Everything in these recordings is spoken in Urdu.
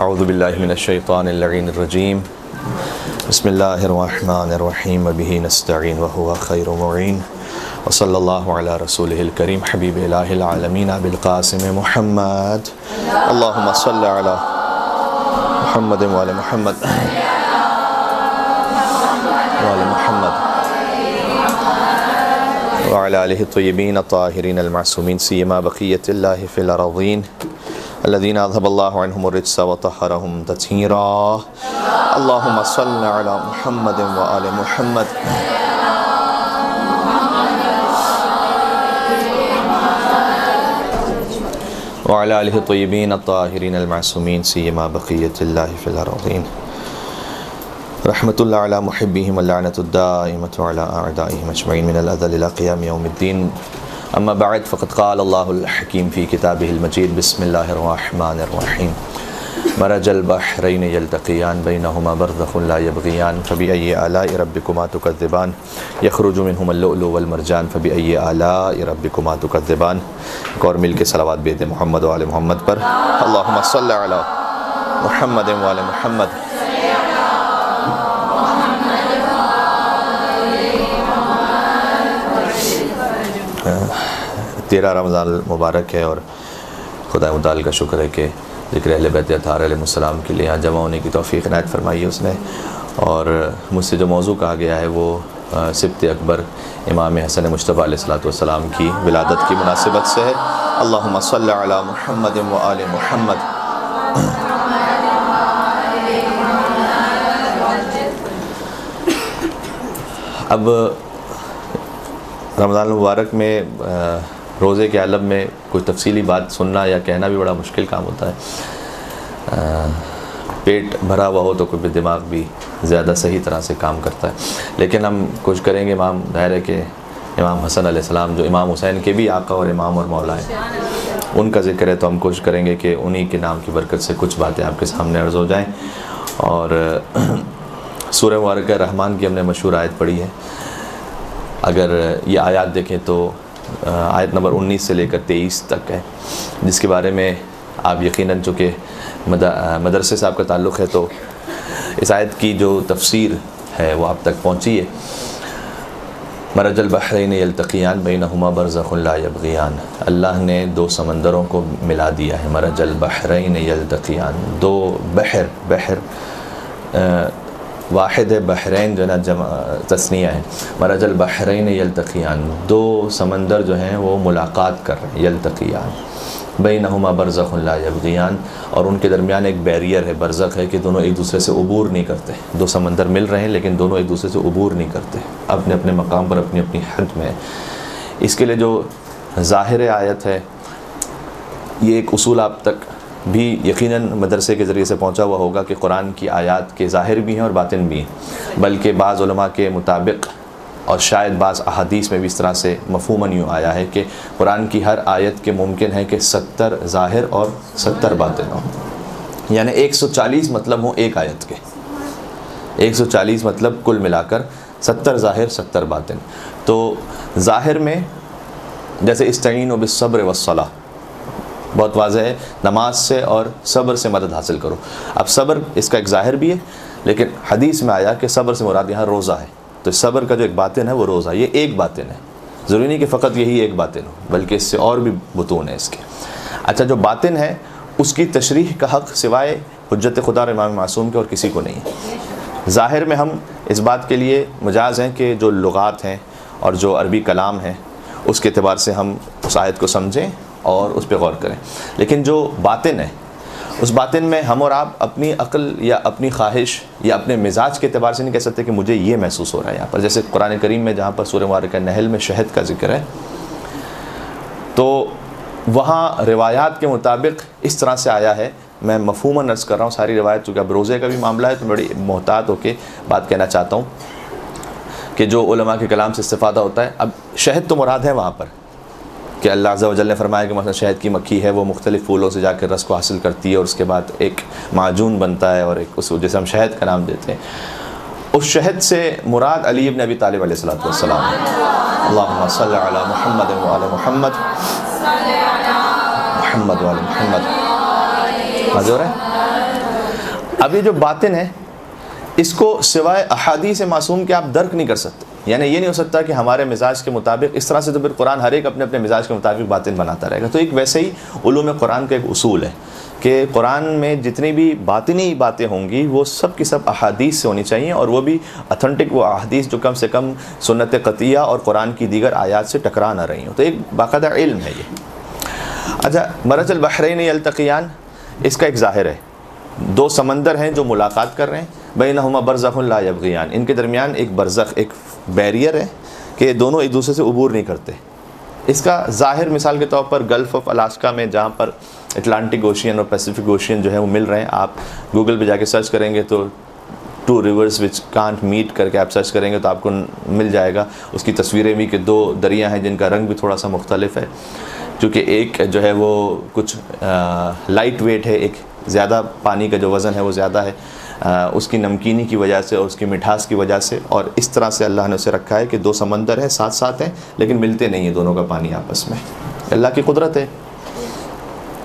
اعوذ باللہ من الشیطان اللعین الرجیم بسم اللہ الرحمن الرحیم وبہ نستعین وہو خیر معین وصلی اللہ علی رسولہ الکریم حبیب الہ العالمین بالقاسم محمد اللہم صلی علی محمد وعلی محمد وعلی محمد وعلی آلہ الطیبین الطاہرین المعصومین سیما بقیت اللہ فی الارضین الذین اذهب اللہ عنہم الرجس وطہرہم تطہیرا اللہم صلی علی محمد وآل محمد وعلی آلہ الطیبین الطاہرین المعصومین سیما بقیت اللہ فی الارضین رحمت اللہ علی محبیہم اللعنۃ الدائمۃ علی اعدائہم اجمعین من الاذل الى قیام یوم الدین اما بعد فقد قال اللہ الحکیم فی کتابہ المجید بسم اللہ الرحمن الرحیم مرج البحرین یلتقیان بینہما برزخ لا یبغیان فبأی آلاء ربکما تکذبان یخرج منہما اللؤلؤ والمرجان فبأی آلاء ربکما تکذبان ایک اور مل کے صلوات بید محمد وعلی محمد پر اللہم صلی علی محمد وعلی محمد تیرہ رمضان المبارک ہے اور خدا متعال کا شکر ہے کہ ذکر اہل بیت اطہار علیہ السلام کے لیے یہاں جمع ہونے کی توفیق عنایت فرمائی ہے اس نے، اور مجھ سے جو موضوع کہا گیا ہے وہ سبت اکبر امام حسن مجتبیٰ علیہ السلام کی ولادت کی مناسبت سے ہے۔ اللہم صلی علی محمد وآل محمد۔ اب رمضان المبارک میں روزے کے عالم میں کوئی تفصیلی بات سننا یا کہنا بھی بڑا مشکل کام ہوتا ہے۔ پیٹ بھرا ہوا ہو تو کوئی بھی دماغ بھی زیادہ صحیح طرح سے کام کرتا ہے، لیکن ہم کوشش کریں گے، امام ظاہر ہے کہ امام حسن علیہ السلام جو امام حسین کے بھی آقا اور امام اور مولا ہیں، ان کا ذکر ہے تو ہم کوشش کریں گے کہ انہی کے نام کی برکت سے کچھ باتیں آپ کے سامنے عرض ہو جائیں۔ اور سورہ مبارکہ رحمان کی ہم نے مشہور آیت پڑھی ہے، اگر یہ آیات دیکھیں تو آیت نمبر 19 سے لے کر 23 تک ہے، جس کے بارے میں آپ یقیناً چونکہ مدرسے سے آپ کا تعلق ہے تو اس آیت کی جو تفسیر ہے وہ آپ تک پہنچی ہے۔ مرج البحرین یلتقیان بینہما برزخ لا یبغیان، اللہ نے دو سمندروں کو ملا دیا ہے۔ مرج البحرین یلتقیان، دو بحر واحد ہے، بحرین جو ہے نا جمع تثنیہ ہے۔ مرج البحرین یلتقیان، دو سمندر جو ہیں وہ ملاقات کر رہے ہیں، یلتقیان بینہما برزخ لا یبغیان، اور ان کے درمیان ایک بیریئر ہے، برزخ ہے کہ دونوں ایک دوسرے سے عبور نہیں کرتے۔ دو سمندر مل رہے ہیں لیکن دونوں ایک دوسرے سے عبور نہیں کرتے، اپنے اپنے مقام پر اپنی اپنی حد میں ہے۔ اس کے لیے جو ظاہر آیت ہے، یہ ایک اصول آپ تک بھی یقیناً مدرسے کے ذریعے سے پہنچا ہوا ہوگا کہ قرآن کی آیات کے ظاہر بھی ہیں اور باطن بھی ہیں، بلکہ بعض علماء کے مطابق اور شاید بعض احادیث میں بھی اس طرح سے مفہوماً یوں آیا ہے کہ قرآن کی ہر آیت کے ممکن ہے کہ 70 ظاہر اور 70 باطن ہوں، یعنی 140 مطلب ہوں ایک آیت کے، 140 مطلب کل ملا کر 70 ظاہر 70 باطن۔ تو ظاہر میں جیسے استعینوا بالصبر والصلاۃ، بہت واضح ہے، نماز سے اور صبر سے مدد حاصل کرو۔ اب صبر اس کا ایک ظاہر بھی ہے، لیکن حدیث میں آیا کہ صبر سے مراد یہاں روزہ ہے، تو صبر کا جو ایک باطن ہے وہ روزہ، یہ ایک باطن ہے، ضروری نہیں کہ فقط یہی ایک باطن ہو، بلکہ اس سے اور بھی بطون ہے اس کے۔ اچھا، جو باطن ہے اس کی تشریح کا حق سوائے حجت خدا اور امام معصوم کے اور کسی کو نہیں ہے۔ ظاہر میں ہم اس بات کے لیے مجاز ہیں کہ جو لغات ہیں اور جو عربی کلام ہیں اس کے اعتبار سے ہم اس آیت کو سمجھیں اور اس پہ غور کریں، لیکن جو باطن ہے اس باطن میں ہم اور آپ اپنی عقل یا اپنی خواہش یا اپنے مزاج کے اعتبار سے نہیں کہہ سکتے کہ مجھے یہ محسوس ہو رہا ہے یہاں پر۔ جیسے قرآن کریم میں جہاں پر سورہ مبارکہ نحل میں شہد کا ذکر ہے، تو وہاں روایات کے مطابق اس طرح سے آیا ہے، میں مفہوماً عرض کر رہا ہوں ساری روایت، چونکہ اب روزے کا بھی معاملہ ہے تو بڑی محتاط ہو کے بات کہنا چاہتا ہوں کہ جو علماء کے کلام سے استفادہ ہوتا ہے۔ اب شہد تو مراد ہے وہاں پر کہ اللہ عز و جل نے فرمایا کہ مثلا شہد کی مکھی ہے، وہ مختلف پھولوں سے جا کے رس کو حاصل کرتی ہے اور اس کے بعد ایک معجون بنتا ہے اور ایک اس جیسے ہم شہد کا نام دیتے ہیں۔ اس شہد سے مراد علی ابن ابی طالب علیہ السلام ہے۔ اللہم صلی علی محمد وعلی محمد محمد وعلی محمد۔ واضح ہو رہا ہے؟ اب یہ جو باطن ہے اس کو سوائے احادیث معصوم کے آپ درک نہیں کر سکتے. یعنی یہ نہیں ہو سکتا کہ ہمارے مزاج کے مطابق اس طرح سے، تو پھر قرآن ہر ایک اپنے اپنے مزاج کے مطابق باطن بناتا رہے گا. تو ایک ویسے ہی علوم قرآن کا ایک اصول ہے کہ قرآن میں جتنی بھی باطنی باتیں ہوں گی وہ سب کی سب احادیث سے ہونی چاہیے، اور وہ بھی اتھنٹک، وہ احادیث جو کم سے کم سنت قطعیہ اور قرآن کی دیگر آیات سے ٹکرا نہ رہی ہوں. تو ایک باقاعدہ علم ہے یہ. اچھا، مرج البحرین یلتقیان، اس کا ایک ظاہر ہے، دو سمندر ہیں جو ملاقات کر رہے ہیں، بینہما برزخ لا یبغیان، ان کے درمیان ایک برزخ، ایک بیریئر ہے کہ دونوں ایک دوسرے سے عبور نہیں کرتے. اس کا ظاہر مثال کے طور پر گلف آف الاسکا میں جہاں پر اٹلانٹک اوشین اور پیسیفک اوشین جو ہے وہ مل رہے ہیں، آپ گوگل پہ جا کے سرچ کریں گے تو 2 rivers which can't meet کر کے آپ سرچ کریں گے تو آپ کو مل جائے گا اس کی تصویریں بھی، کہ 2 دریا ہیں جن کا رنگ بھی تھوڑا سا مختلف ہے، کیونکہ ایک جو ہے وہ کچھ لائٹ ویٹ ہے، ایک زیادہ پانی کا جو وزن ہے وہ زیادہ ہے، اس کی نمکینی کی وجہ سے اور اس کی مٹھاس کی وجہ سے، اور اس طرح سے اللہ نے اسے رکھا ہے کہ 2 سمندر ہیں ساتھ ساتھ ہیں لیکن ملتے نہیں ہیں دونوں کا پانی آپس میں. اللہ کی قدرت ہے.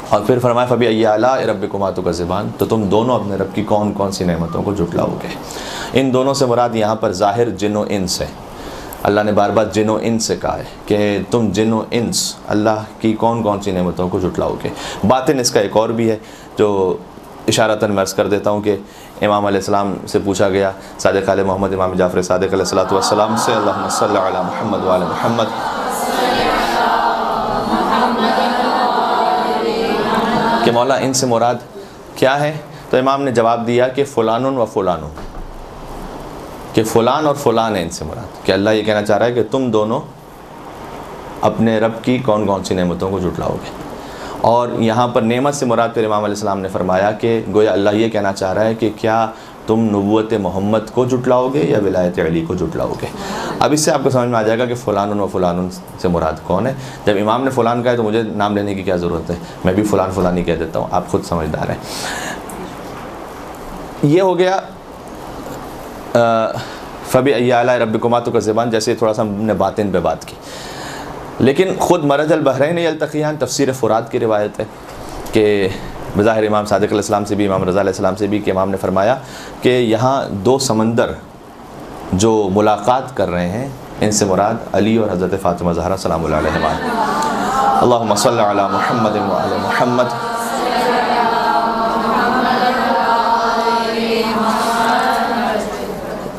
اور پھر فرمایا فبأي آلاء ربكما تكذبان، تو تم دونوں اپنے رب کی کون کون سی نعمتوں کو جھٹلاؤ گے. ان دونوں سے مراد یہاں پر ظاہر جن و انس ہے. اللہ نے بار بار جن و انس سے کہا ہے کہ تم جن و انس اللہ کی کون کون سی نعمتوں کو جھٹلاؤ گے. باطن اس کا ایک اور بھی ہے جو اشارتاً میں عرض کر دیتا ہوں کہ امام علیہ السلام سے پوچھا گیا، صادق علیہ محمد امام جعفر صادق علیہ الصلوۃ والسلام سے، اللہم صلی علی محمد وعلی محمد، کہ مولا ان سے مراد کیا ہے؟ تو امام نے جواب دیا کہ فلان و فلان، کہ فلان اور فلان ہے ان سے مراد، کہ اللہ یہ کہنا چاہ رہا ہے کہ تم دونوں اپنے رب کی کون کون سی نعمتوں کو جھٹلاؤ گے. اور یہاں پر نعمت سے مراد پھر امام علیہ السلام نے فرمایا کہ گویا اللہ یہ کہنا چاہ رہا ہے کہ کیا تم نبوت محمد کو جھٹلاؤ گے یا ولایت علی کو جھٹلاؤ گے. اب اس سے آپ کو سمجھ میں آ جائے گا کہ فلان و فلان سے مراد کون ہے. جب امام نے فلان کہا ہے تو مجھے نام لینے کی کیا ضرورت ہے، میں بھی فلان فلان ہی کہہ دیتا ہوں، آپ خود سمجھدار ہیں. یہ ہو گیا فبأي آلاء ربكما تكذبان، جیسے تھوڑا سا ہم نے باطن پہ بات کی. لیکن خود مرج البحرین یلتقیان تفسیر فرات کی روایت ہے کہ بظاہر امام صادق علیہ السلام سے بھی، امام رضا علیہ السلام سے بھی، کہ امام نے فرمایا کہ یہاں 2 سمندر جو ملاقات کر رہے ہیں ان سے مراد علی اور حضرت فاطمہ زہرا سلام اللہ علیہما. اللہم صلی علی محمد وعلی محمد.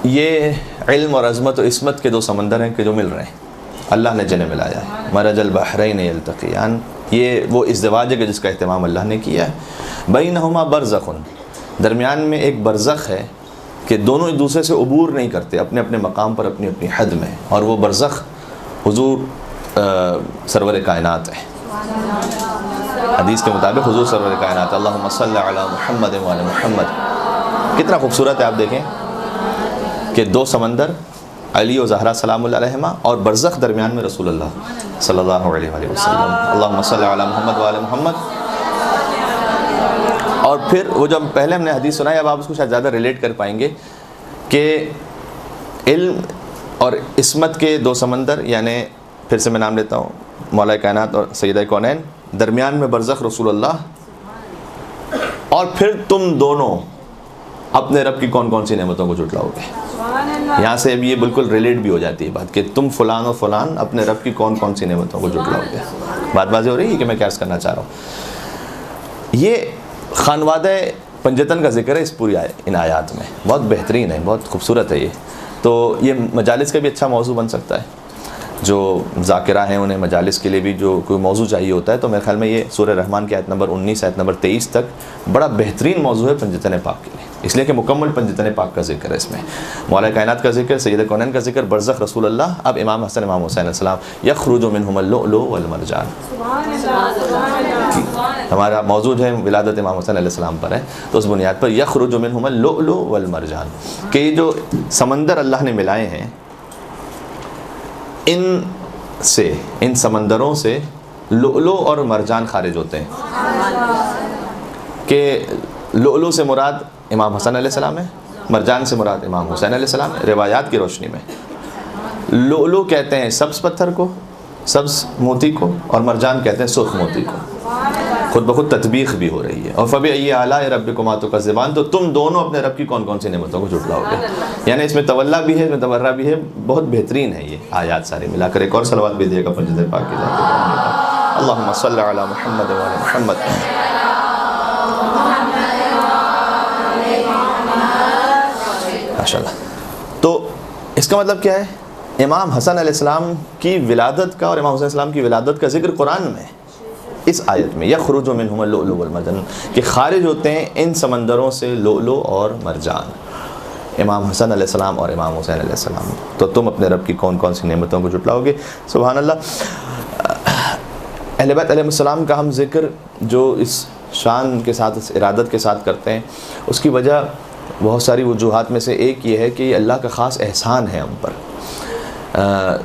یہ علم اور عظمت و عصمت کے 2 سمندر ہیں کہ جو مل رہے ہیں، اللہ نے جنہیں ملایا ہے. مرج البحرین یلتقیان، یہ وہ ازدواج ہے جس کا اہتمام اللہ نے کیا ہے. بینہما برزخ، درمیان میں ایک برزخ ہے کہ دونوں ایک دوسرے سے عبور نہیں کرتے، اپنے اپنے مقام پر اپنی اپنی حد میں، اور وہ برزخ حضور سرور کائنات ہے. حدیث کے مطابق حضور سرور کائنات. اللہم صلی علی محمد وعلی محمد. کتنا خوبصورت ہے، آپ دیکھیں کہ 2 سمندر علی و زہرا سلام اللہ علیہما، اور برزخ درمیان میں رسول اللہ صلی اللہ علیہ وآلہ وسلم. اللہم صلی علی محمد وعلی محمد. اور پھر وہ جو پہلے ہم نے حدیث سنائی، اب آپ اس کو شاید زیادہ ریلیٹ کر پائیں گے کہ علم اور عصمت کے 2 سمندر، یعنی پھر سے میں نام لیتا ہوں، مولا کائنات اور سیدہ کونین، درمیان میں برزخ رسول اللہ، اور پھر تم دونوں اپنے رب کی کون کون سی نعمتوں کو جھٹلاؤ گے. یہاں سے اب یہ بالکل ریلیٹ بھی ہو جاتی ہے بات کہ تم فلان و فلان اپنے رب کی کون کون سی نعمتوں کو جھٹلاؤ گے. بات واضح ہو رہی ہے کہ میں کیا عرض کرنا چاہ رہا ہوں. یہ خانوادہ پنجتن کا ذکر ہے اس پوری ان آیات میں، بہت بہترین ہے، بہت خوبصورت ہے یہ. تو یہ مجالس کا بھی اچھا موضوع بن سکتا ہے. جو ذاکرہ ہیں انہیں مجالس کے لیے بھی جو کوئی موضوع چاہیے ہوتا ہے، تو میرے خیال میں یہ سورہ رحمان کی آیت نمبر 19 آیت نمبر 23 تک بڑا بہترین موضوع ہے پنجتن پاک کے لیے، اس لیے کہ مکمل پنجتن پاک کا ذکر ہے اس میں. مولا کائنات کا ذکر، سید کونین کا ذکر، برزخ رسول اللہ، اب امام حسن امام حسین علیہ السلام. یخرج منہم اللؤلؤ والمرجان. ہمارا موضوع جو ہے ولادت امام حسین علیہ السلام پر ہے، تو اس بنیاد پر یخرج منہم اللؤلؤ والمرجان، کہ یہ جو سمندر اللہ نے ملائے ہیں، ان سمندروں سے لؤلؤ اور مرجان خارج ہوتے ہیں. کہ لؤلؤ سے مراد امام حسن علیہ السلام ہے، مرجان سے مراد امام حسین علیہ السلام ہے. روایات کی روشنی میں لؤلؤ کہتے ہیں سبز پتھر کو، سبز موتی کو، اور مرجان کہتے ہیں سرخ موتی کو. خود بخود تطبیق بھی ہو رہی ہے. اور فَبِأَيِّ آلَاءِ رَبِّكُمَا تُكَذِّبَانِ, تو تم دونوں اپنے رب کی کون کون سی نعمتوں کو جھٹلاؤ گے. یعنی اس میں تولا بھی ہے, اس میں تورا بھی ہے. بہت بہترین ہے یہ آیات سارے ملا کر. ایک اور صلوات بھی دیے گا فجر پاک کی ذات پر. اللہم صلی علی محمد و علی محمد. ماشاءاللہ. تو اس کا مطلب کیا ہے؟ امام حسن علیہ السلام کی ولادت کا اور امام حسن علیہ السلام کی ولادت کا ذکر قرآن میں ہے اس آیت میں. یخرج منہم اللؤلؤ والمرجان, کہ خارج ہوتے ہیں ان سمندروں سے لؤلؤ اور مرجان. امام حسن علیہ السلام اور امام حسین علیہ السلام. تو تم اپنے رب کی کون کون سی نعمتوں کو جھٹلاؤ گے. سبحان اللہ. اہل بیت علیہ السلام کا ہم ذکر جو اس شان کے ساتھ, اس ارادت کے ساتھ کرتے ہیں, اس کی وجہ بہت ساری وجوہات میں سے ایک یہ ہے کہ یہ اللہ کا خاص احسان ہے ہم پر.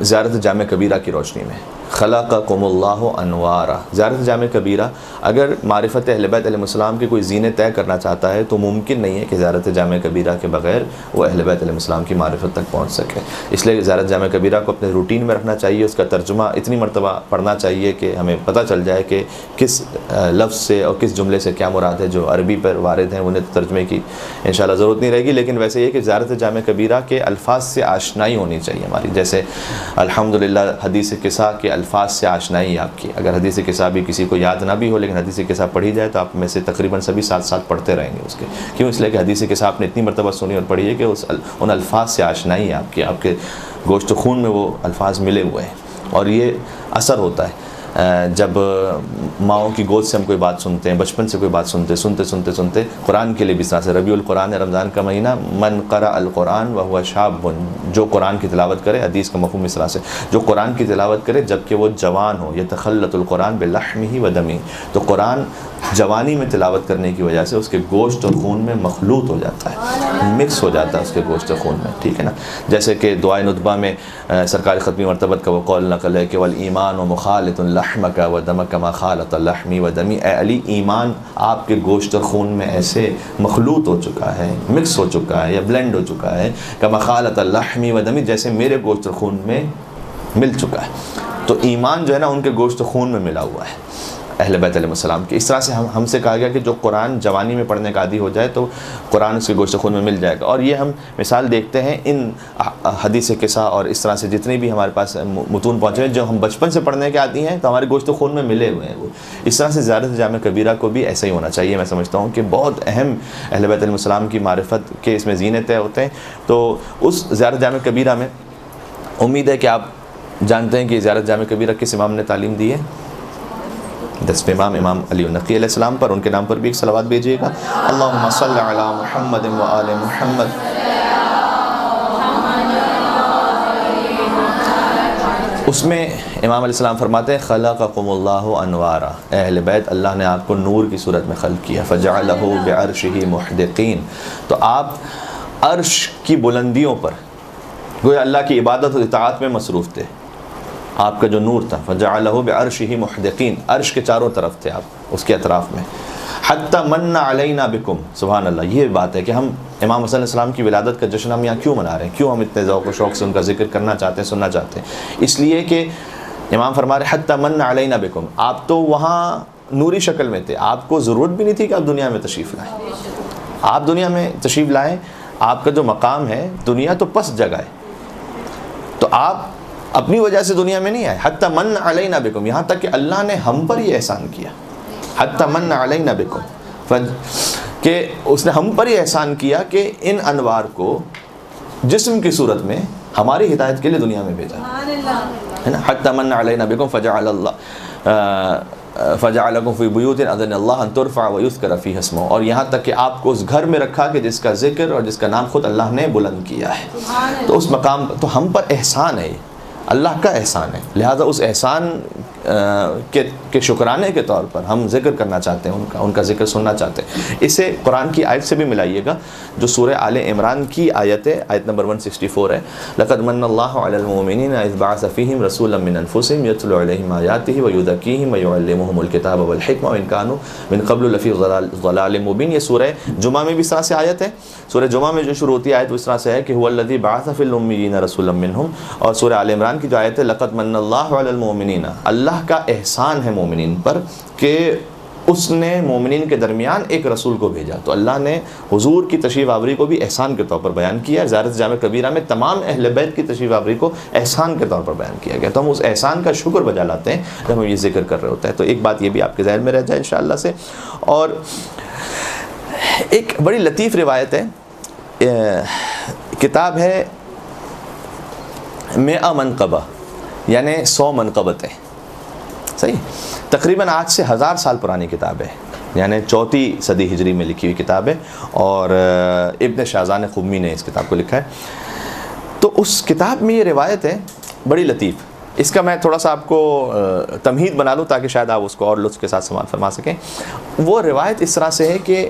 زیارت جامع کبیرہ کی روشنی میں خلقکم اللہ انوارا. زیارت جامع کبیرہ اگر معرفت اہل بیت علیہ السلام کی کوئی زینے طے کرنا چاہتا ہے تو ممکن نہیں ہے کہ زیارت جامع کبیرہ کے بغیر وہ اہل بیت علیہ السلام کی معرفت تک پہنچ سکے. اس لیے زیارت جامع کبیرہ کو اپنے روٹین میں رکھنا چاہیے. اس کا ترجمہ اتنی مرتبہ پڑھنا چاہیے کہ ہمیں پتہ چل جائے کہ کس لفظ سے اور کس جملے سے کیا مراد ہے. جو عربی پر وارد ہیں انہیں ترجمے کی انشاءاللہ ضرورت نہیں رہے گی, لیکن ویسے یہ کہ زیارت جامع کبیرہ کے الفاظ سے آشنائی ہونی چاہیے ہماری. جیسے الحمدللہ حدیث قصہ کے الفاظ سے آشنائی آپ کی. اگر حدیث قصہ بھی کسی کو یاد نہ بھی ہو لیکن حدیث قصہ پڑھی جائے تو آپ میں سے تقریباً سبھی ساتھ ساتھ پڑھتے رہیں گے اس کے. کیوں؟ اس لیے کہ حدیث قصہ آپ نے اتنی مرتبہ سنی اور پڑھی ہے کہ ان الفاظ سے آشنائی ہے آپ کی. آپ کے گوشت و خون میں وہ الفاظ ملے ہوئے ہیں. اور یہ اثر ہوتا ہے جب ماؤں کی گود سے ہم کوئی بات سنتے ہیں, بچپن سے کوئی بات سنتے قرآن کے لیے بھی اس طرح سے. ربیع القرآن ہے, رمضان کا مہینہ. من قرأ القرآن وهو شاب, جو قرآن کی تلاوت کرے, حدیث کا مفہوم اس طرح سے, جو قرآن کی تلاوت کرے جبکہ وہ جوان ہو. یتخلط القرآن بلحمہ ودمہ, تو قرآن جوانی میں تلاوت کرنے کی وجہ سے اس کے گوشت اور خون میں مخلوط ہو جاتا ہے, مکس ہو جاتا ہے اس کے گوشت اور خون میں. ٹھیک ہے نا. جیسے کہ دعائے ندبہ میں سرکار ختمی مرتبت کا وہ قول نقل ہے کہ والایمان مخالط لحمک ودمک ما خالط لحمی ودمی. اے علی, ایمان آپ کے گوشت اور خون میں ایسے مخلوط ہو چکا ہے, مکس ہو چکا ہے یا بلینڈ ہو چکا ہے, کما خالط لحمی ودمی, جیسے میرے گوشت اور خون میں مل چکا ہے. تو ایمان جو ہے نا ان کے گوشت و خون میں ملا ہوا ہے اہل بیت علیہ السلام کی. اس طرح سے ہم سے کہا گیا کہ جو قرآن جوانی میں پڑھنے کا عادی ہو جائے تو قرآن اس کے گوشت خون میں مل جائے گا. اور یہ ہم مثال دیکھتے ہیں ان حدیث قصہ اور اس طرح سے جتنے بھی ہمارے پاس متون پہنچے ہیں جو ہم بچپن سے پڑھنے کے عادی ہیں تو ہمارے گوشت خون میں ملے ہوئے ہیں وہ. اس طرح سے زیارت جامع کبیرہ کو بھی ایسا ہی ہونا چاہیے. میں سمجھتا ہوں کہ بہت اہم اہل بیت علیہ السلام کی معرفت کے اس میں زینے طے ہوتے ہیں. تو اس زیارت جامع کبیرہ میں امید ہے کہ آپ جانتے ہیں کہ زیارت جامع کبیرہ کس امام نے تعلیم دی ہے. 10ویں امام, امام علی النقی علیہ السلام پر. ان کے نام پر بھی ایک صلوات بھیجیے گا. اللہم صلی علی محمد و آل محمد. اس میں امام علیہ السلام فرماتے ہیں خلقکم اللہ انوارا, اہل بیت اللہ نے آپ کو نور کی صورت میں خلق کیا. فجعلہ بعرشہ محدقین, تو آپ عرش کی بلندیوں پر گویا اللہ کی عبادت و اطاعت میں مصروف تھے. آپ کا جو نور تھا فجعلہ بعرشہ محدقین, عرش کے چاروں طرف تھے آپ, اس کے اطراف میں. حتی من علینا بکم, سبحان اللہ. یہ بات ہے کہ ہم امام حسن علیہ السلام کی ولادت کا جشن ہم یہاں کیوں منا رہے ہیں, کیوں ہم اتنے ذوق و شوق سے ان کا ذکر کرنا چاہتے ہیں, سننا چاہتے ہیں. اس لیے کہ امام فرما رہے حتی من علینا بکم, آپ تو وہاں نوری شکل میں تھے, آپ کو ضرورت بھی نہیں تھی کہ آپ دنیا میں تشریف لائیں. آپ دنیا میں تشریف لائیں, آپ کا جو مقام ہے دنیا تو پس جگہ ہے, تو آپ اپنی وجہ سے دنیا میں نہیں آئے. حتی من علینا بکم, یہاں تک کہ اللہ نے ہم پر یہ احسان کیا. حتی من علینا بکم, کہ اس نے ہم پر یہ احسان کیا کہ ان انوار کو جسم کی صورت میں ہماری ہدایت کے لیے دنیا میں بھیجا ہے نا. حتی من علینا بکم فجعل اللہ فجعلکم فی بیوت اذن اللہ ان ترفع ویذکر فیہا اسمہ, اور یہاں تک کہ آپ کو اس گھر میں رکھا کہ جس کا ذکر اور جس کا نام خود اللہ نے بلند کیا ہے. تو اس مقام, تو ہم پر احسان ہے, اللہ کا احسان ہے. لہٰذا اس احسان کے شکرانے کے طور پر ہم ذکر کرنا چاہتے ہیں, ان کا ذکر سننا چاہتے ہیں. اسے قرآن کی آیت سے بھی ملائیے گا جو سورہ آل عمران کی آیت ہے, آیت نمبر 164 ہے. لقد من اللہ علی المؤمنین اذ بعث فیہم رسولا من انفسہم یتلو علیہم آیاتہ ویزکیہم ویعلمہم الکتاب والحکمہ وان کانوا من قبل لفی ضلال مبین. یہ سورہ جمعہ میں بھی اس طرح سے آیت ہے. سورہ جمعہ میں جو شروع ہوتی ہے آیت وہ اس طرح سے ہے کہ هو الذی بعث فی الامیین رسولا منہم, اور سورہ آل عمران کی جو آیت ہے لقد من اللہ علی المؤمنین, اللہ کا احسان ہے مومنین پر کہ اس نے مومنین کے درمیان ایک رسول کو بھیجا. تو اللہ نے حضور کی تشریف آوری کو بھی احسان کے طور پر بیان کیا. زیارت جامع کبیرہ میں تمام اہل بیت کی تشریف آوری کو احسان کے طور پر بیان کیا گیا. تو ہم اس احسان کا شکر بجا لاتے ہیں جب ہم یہ ذکر کر رہے ہوتے ہیں. تو ایک بات یہ بھی آپ کے ذہن میں رہ جائے انشاءاللہ سے. اور ایک بڑی لطیف روایت ہے, کتاب ہے 100 منقبہ, یعنی 100 منقبتیں. صحیح, تقریباً آج سے 1000 سال پرانی کتاب ہے, یعنی 4 صدی ہجری میں لکھی ہوئی کتاب ہے, اور ابن شاہزان قمی نے اس کتاب کو لکھا ہے. تو اس کتاب میں یہ روایت ہے بڑی لطیف. اس کا میں تھوڑا سا آپ کو تمہید بنا لوں تاکہ شاید آپ اس کو اور لطف کے ساتھ سماعت فرما سکیں. وہ روایت اس طرح سے ہے کہ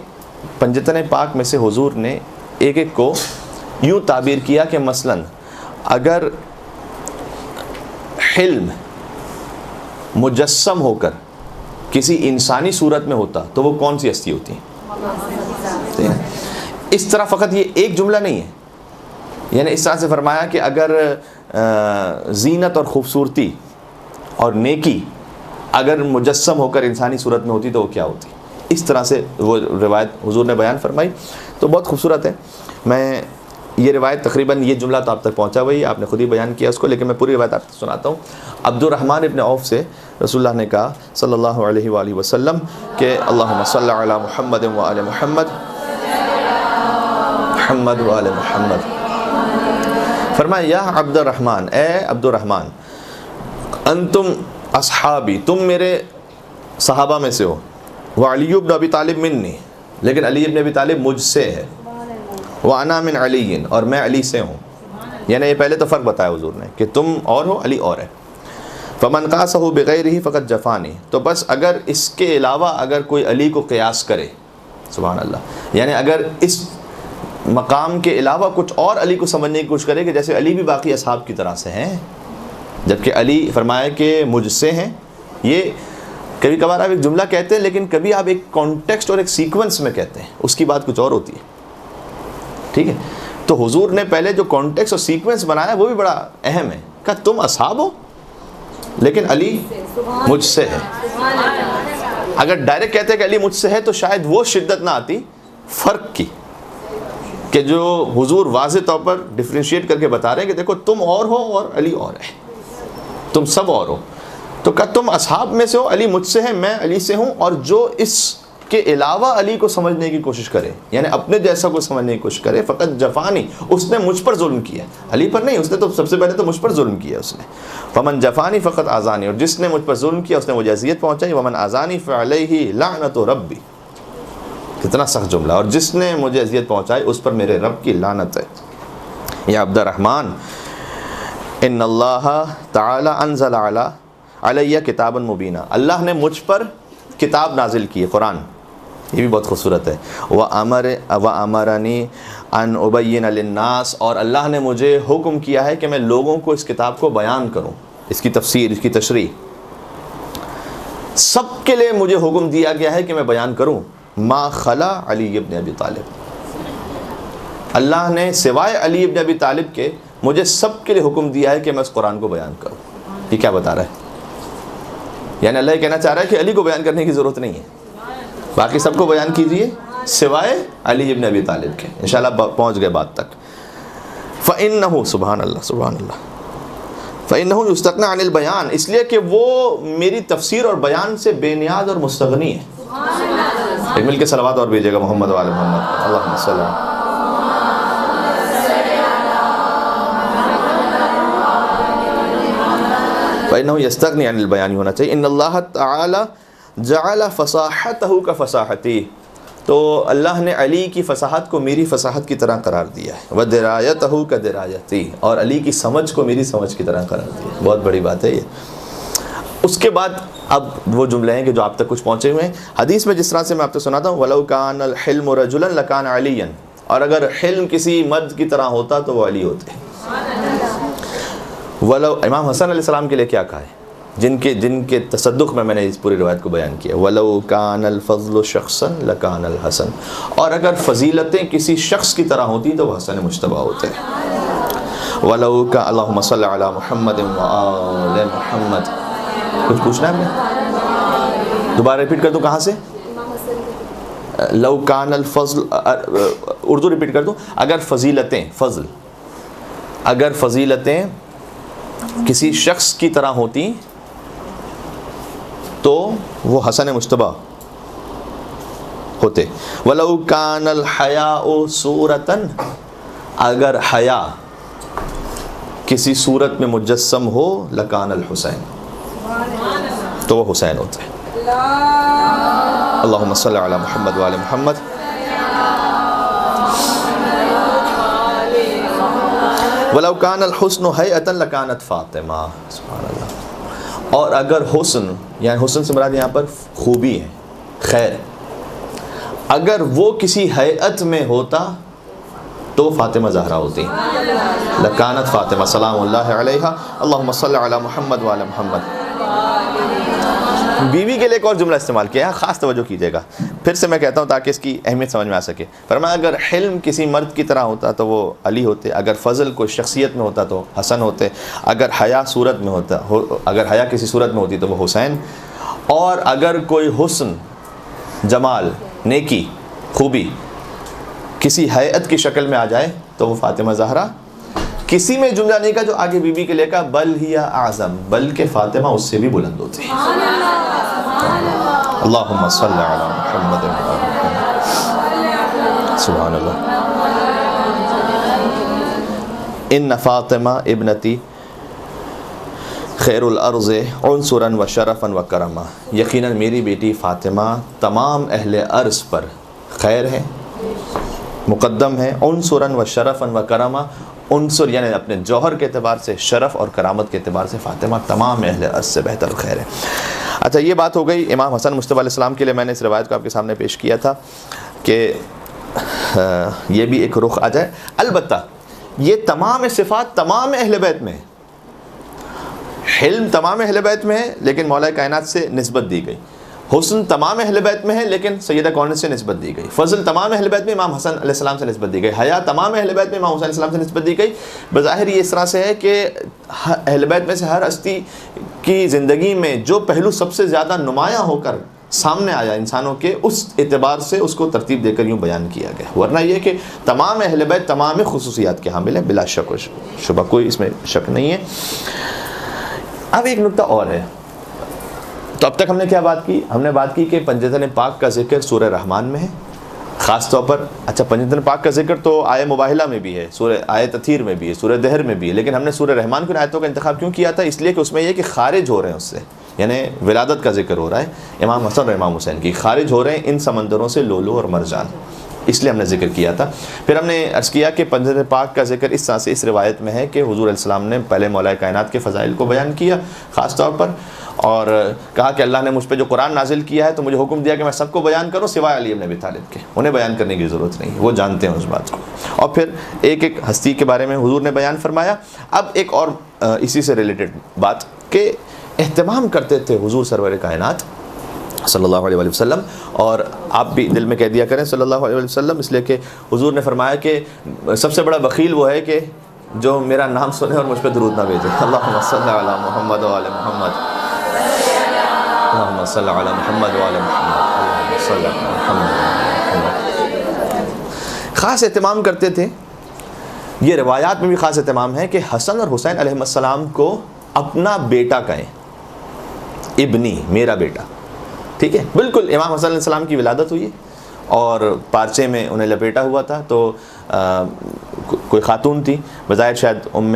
پنجتن پاک میں سے حضور نے ایک ایک کو یوں تعبیر کیا کہ مثلاً اگر حلم مجسم ہو کر کسی انسانی صورت میں ہوتا تو وہ کون سی ہستی ہوتی ہے. اس طرح فقط یہ ایک جملہ نہیں ہے, یعنی اس طرح سے فرمایا کہ اگر زینت اور خوبصورتی اور نیکی اگر مجسم ہو کر انسانی صورت میں ہوتی تو وہ کیا ہوتی. اس طرح سے وہ روایت حضور نے بیان فرمائی. تو بہت خوبصورت ہے. میں یہ روایت تقریباً یہ جملہ تو آپ تک پہنچا وہی, آپ نے خود ہی بیان کیا اس کو, لیکن میں پوری روایت آپ کو سناتا ہوں. عبد الرحمن ابن عوف سے رسول اللہ نے کہا صلی اللہ علیہ وآلہ وسلم کہ اللہم صلی علی محمد وآل محمد محمد وآل محمد. فرمایا یا عبد الرحمن, اے عبد الرحمن, انتم اصحابی, تم میرے صحابہ میں سے ہو, وعلی بن ابی طالب منی, لیکن علی بن ابی طالب مجھ سے ہے, وانا من علی, اور میں علی سے ہوں. یعنی یہ پہلے تو فرق بتایا حضور نے کہ تم اور ہو, علی اور ہے. فمن قاسہ بغیرہ فقط جفانی, تو بس اگر اس کے علاوہ اگر کوئی علی کو قیاس کرے, سبحان اللہ, یعنی اگر اس مقام کے علاوہ کچھ اور علی کو سمجھنے کی کوشش کرے کہ جیسے علی بھی باقی اصحاب کی طرح سے ہیں, جبکہ علی فرمایا کہ مجھ سے ہیں. یہ کبھی کبھار آپ ایک جملہ کہتے ہیں لیکن کبھی آپ ایک کانٹیکسٹ اور ایک سیکوینس میں کہتے ہیں, اس کی بات کچھ اور ہوتی ہے. ٹھیک ہے, تو حضور نے پہلے جو کانٹیکسٹ اور سیکوینس بنایا وہ بھی بڑا اہم ہے. کہ تم اصحاب ہو لیکن علی مجھ سے ہے. اگر ڈائریکٹ کہتے کہ علی مجھ سے ہے تو شاید وہ شدت نہ آتی فرق کی, کہ جو حضور واضح طور پر ڈفرینشیٹ کر کے بتا رہے ہیں کہ دیکھو تم اور ہو اور علی اور ہے, تم سب اور ہو. تو کہ تم اصحاب میں سے ہو, علی مجھ سے ہے, میں علی سے ہوں, اور جو اس کے علاوہ علی کو سمجھنے کی کوشش کرے, یعنی اپنے جیسا کو سمجھنے کی کوشش کرے, فقط جفانی, اس نے مجھ پر ظلم کیا, علی پر نہیں. اس نے تو سب سے پہلے تو مجھ پر ظلم کیا اس نے. فمن جفانی فقط آزانی, اور جس نے مجھ پر ظلم کیا اس نے مجھے اذیت پہنچائی. ومن آزانی فعلیہ لعنت ربی, کتنا سخت جملہ, اور جس نے مجھے اذیت پہنچائی اس پر میرے رب کی لعنت ہے. یا عبد الرحمن, ان اللہ تعالی انزل علیہ کتابا مبینہ, اللہ نے مجھ پر کتاب نازل کی ہے, قرآن. یہ بھی بہت خوبصورت ہے. وَأَمَرَنِي أَنْ أُبَيِّنَ لِلنَّاسِ, اور اللہ نے مجھے حکم کیا ہے کہ میں لوگوں کو اس کتاب کو بیان کروں, اس کی تفسیر, اس کی تشریح. سب کے لیے مجھے حکم دیا گیا ہے کہ میں بیان کروں. ما خلا علی ابن ابی طالب, اللہ نے سوائے علی ابن ابی طالب کے مجھے سب کے لیے حکم دیا ہے کہ میں اس قرآن کو بیان کروں. یہ کیا بتا رہا ہے؟ یعنی اللہ یہ کہنا چاہ رہا ہے کہ علی کو بیان کرنے کی ضرورت نہیں ہے, باقی سب کو بیان کیجئے سوائے علی ابن ابی طالب کے. انشاءاللہ پہنچ گئے بات تک. فَإِنَّهُ, سبحان اللہ سبحان اللہ, فَإِنَّهُ يُسْتَغْنَى عَنِ الْبَيَانِ, اس لیے کہ وہ میری تفسیر اور بیان سے بے نیاز اور مستغنی ہے. ایک مل کے صلوات اور بھیجیے گا محمد وعلی محمد, اللہم صلی اللہ. فَإِنَّهُ يَسْتَغْنِي عَنِ الْبَيَانِ ہونا چاہیے. إِنَّ اللَّهَ تَعَالَى جَعَلَ فَصَاحَتَهُ كَفَصَاحَتِي, تو اللہ نے علی کی فصاحت کو میری فصاحت کی طرح قرار دیا ہے. وَدِرَایَتَهُ كَدِرَایَتِي, اور علی کی سمجھ کو میری سمجھ کی طرح قرار دیا ہے. بہت بڑی بات ہے یہ. اس کے بعد اب وہ جملے ہیں کہ جو آپ تک کچھ پہنچے ہوئے ہیں. حدیث میں جس طرح سے میں آپ کو سناتا ہوں, وَلَوْ كَانَ الْحِلْمُ رَجُلًا لَكَانَ عَلِيًّا, اور اگر حلم کسی مرد کی طرح ہوتا تو وہ علی ہوتے. ولو, امام حسن علیہ السلام کے لیے کیا کہا ہے, جن کے تصدق میں نے اس پوری روایت کو بیان کیا. وَلَوْ كَانَ الْفَضْلُ شَخْصًا لَكَانَ الْحَسَنُ, اور اگر فضیلتیں کسی شخص کی طرح ہوتی تو وہ حسن مجتبیٰ ہوتے. وَلَوْ كَانَ, اللہم صلی علی محمد وآل محمد. کچھ پوچھنا ہے آپ نے؟ دوبارہ ریپیٹ کر دوں کہاں سے؟ لو کان الفضل، اردو ریپیٹ کر دوں، اگر فضیلتیں کسی شخص کی طرح ہوتی تو وہ حسن مجتبی ہوتے. وَلَوْ كَانَ الْحَيَاءُ صُورَةً، اگر حیا کسی صورت میں مجسم ہو، لَكَانَ الْحُسَيْن، تو وہ حسین ہوتے. اللہم صلی علی محمد وعلی محمد. وَلَوْ كَانَ الْحُسْنُ هَيْئَةً لَكَانَتْ فاطمہ. سبحان اللہ. اور اگر حسن، یعنی حسن سے مراد یہاں پر خوبی ہے، خیر، اگر وہ کسی ہیئت میں ہوتا تو فاطمہ زہرا ہوتی. لکانت فاطمہ سلام اللہ علیہا. اللہم صلی علی محمد وعلی محمد. بیوی کے لیے ایک اور جملہ استعمال کیا ہے، خاص توجہ کیجیے گا، پھر سے میں کہتا ہوں تاکہ اس کی اہمیت سمجھ میں آ سکے. فرمایا اگر حلم کسی مرد کی طرح ہوتا تو وہ علی ہوتے، اگر فضل کوئی شخصیت میں ہوتا تو حسن ہوتے، اگر حیا صورت میں ہوتا، اگر حیا کسی صورت میں ہوتی تو وہ حسین، اور اگر کوئی حسن، جمال، نیکی، خوبی کسی ہیئت کی شکل میں آ جائے تو وہ فاطمہ زہرا. کسی میں جملہ نہیں کا جو آگے بی بی کے لے کا بل ہی اعظم، بلکہ فاطمہ اس سے بھی بلند ہوتی. اللہم صلی علی محمد. سبحان اللہ. ان فاطمہ ابنتی خیر الارض عنصرا و شرفا و کرما. یقیناً میری بیٹی فاطمہ تمام اہل ارض پر خیر ہے، مقدم ہے. عنصرا و شرفا و کرما، عنصر یعنی اپنے جوہر کے اعتبار سے، شرف اور کرامت کے اعتبار سے فاطمہ تمام اہل ارض سے بہتر خیر ہے. اچھا، یہ بات ہو گئی امام حسن مجتبی علیہ السلام کے لیے. میں نے اس روایت کو آپ کے سامنے پیش کیا تھا کہ یہ بھی ایک رخ آ جائے. البتہ یہ تمام صفات تمام اہل بیت میں، حلم تمام اہل بیت میں ہے لیکن مولا کائنات سے نسبت دی گئی. حسن تمام اہل بیت میں ہے لیکن سیدہ کونین سے نسبت دی گئی. فضل تمام اہل بیت میں امام حسن علیہ السلام سے نسبت دی گئی. حیا تمام اہل بیت میں امام حسین علیہ السلام سے نسبت دی گئی. بظاہر یہ اس طرح سے ہے کہ اہل بیت میں سے ہر ہستی کی زندگی میں جو پہلو سب سے زیادہ نمایاں ہو کر سامنے آیا انسانوں کے، اس اعتبار سے اس کو ترتیب دے کر یوں بیان کیا گیا. ورنہ یہ کہ تمام اہل بیت تمام خصوصیات کے حامل ہیں، بلا شک و شبہ، کوئی اس میں شک نہیں ہے. اب ایک نکتہ اور ہے. تو اب تک ہم نے کیا بات کی؟ ہم نے بات کی کہ پنجتن پاک کا ذکر سورہ رحمان میں ہے خاص طور پر. اچھا، پنجتن پاک کا ذکر تو آیہ مباہلہ میں بھی ہے، سورہ آیہ تطہیر میں بھی ہے، سورہ دہر میں بھی ہے، لیکن ہم نے سورہ رحمان کی آیتوں کا انتخاب کیوں کیا تھا؟ اس لیے کہ اس میں یہ کہ خارج ہو رہے ہیں اس سے، یعنی ولادت کا ذکر ہو رہا ہے امام حسن اور امام حسین کی، خارج ہو رہے ہیں ان سمندروں سے لولو اور مرجان، اس لیے ہم نے ذکر کیا تھا. پھر ہم نے عرض کیا کہ پنجتن پاک کا ذکر اس طرح سے اس روایت میں ہے کہ حضور علیہ السلام نے پہلے مولا کائنات کے فضائل کو بیان کیا خاص طور پر، اور کہا کہ اللہ نے مجھ پہ جو قرآن نازل کیا ہے تو مجھے حکم دیا کہ میں سب کو بیان کروں سوائے علی بن ابی طالب کے، انہیں بیان کرنے کی ضرورت نہیں، وہ جانتے ہیں اس بات کو. اور پھر ایک ایک ہستی کے بارے میں حضور نے بیان فرمایا. اب ایک اور اسی سے ریلیٹڈ بات کہ اہتمام کرتے تھے حضور سرور کائنات صلی اللہ علیہ وسلم، اور آپ بھی دل میں کہہ دیا کریں صلی اللہ علیہ وسلم، اس لیے کہ حضور نے فرمایا کہ سب سے بڑا بخیل وہ ہے کہ جو میرا نام سنے اور مجھ پہ درود نہ بھیجے. اللہم صلی علی محمد وعلی محمد. اللہم صلی علی محمد وعلی محمد. اللہم صلی علی محمد. خاص اہتمام کرتے تھے. یہ روایات میں بھی خاص اہتمام ہے کہ حسن اور حسین علیہ السلام کو اپنا بیٹا کہیں، ابنی، میرا بیٹا. ٹھیک ہے، بالکل امام حسن علیہ السلام کی ولادت ہوئی اور پارچے میں انہیں لپیٹا ہوا تھا، تو کوئی خاتون تھی، بظاہر شاید ام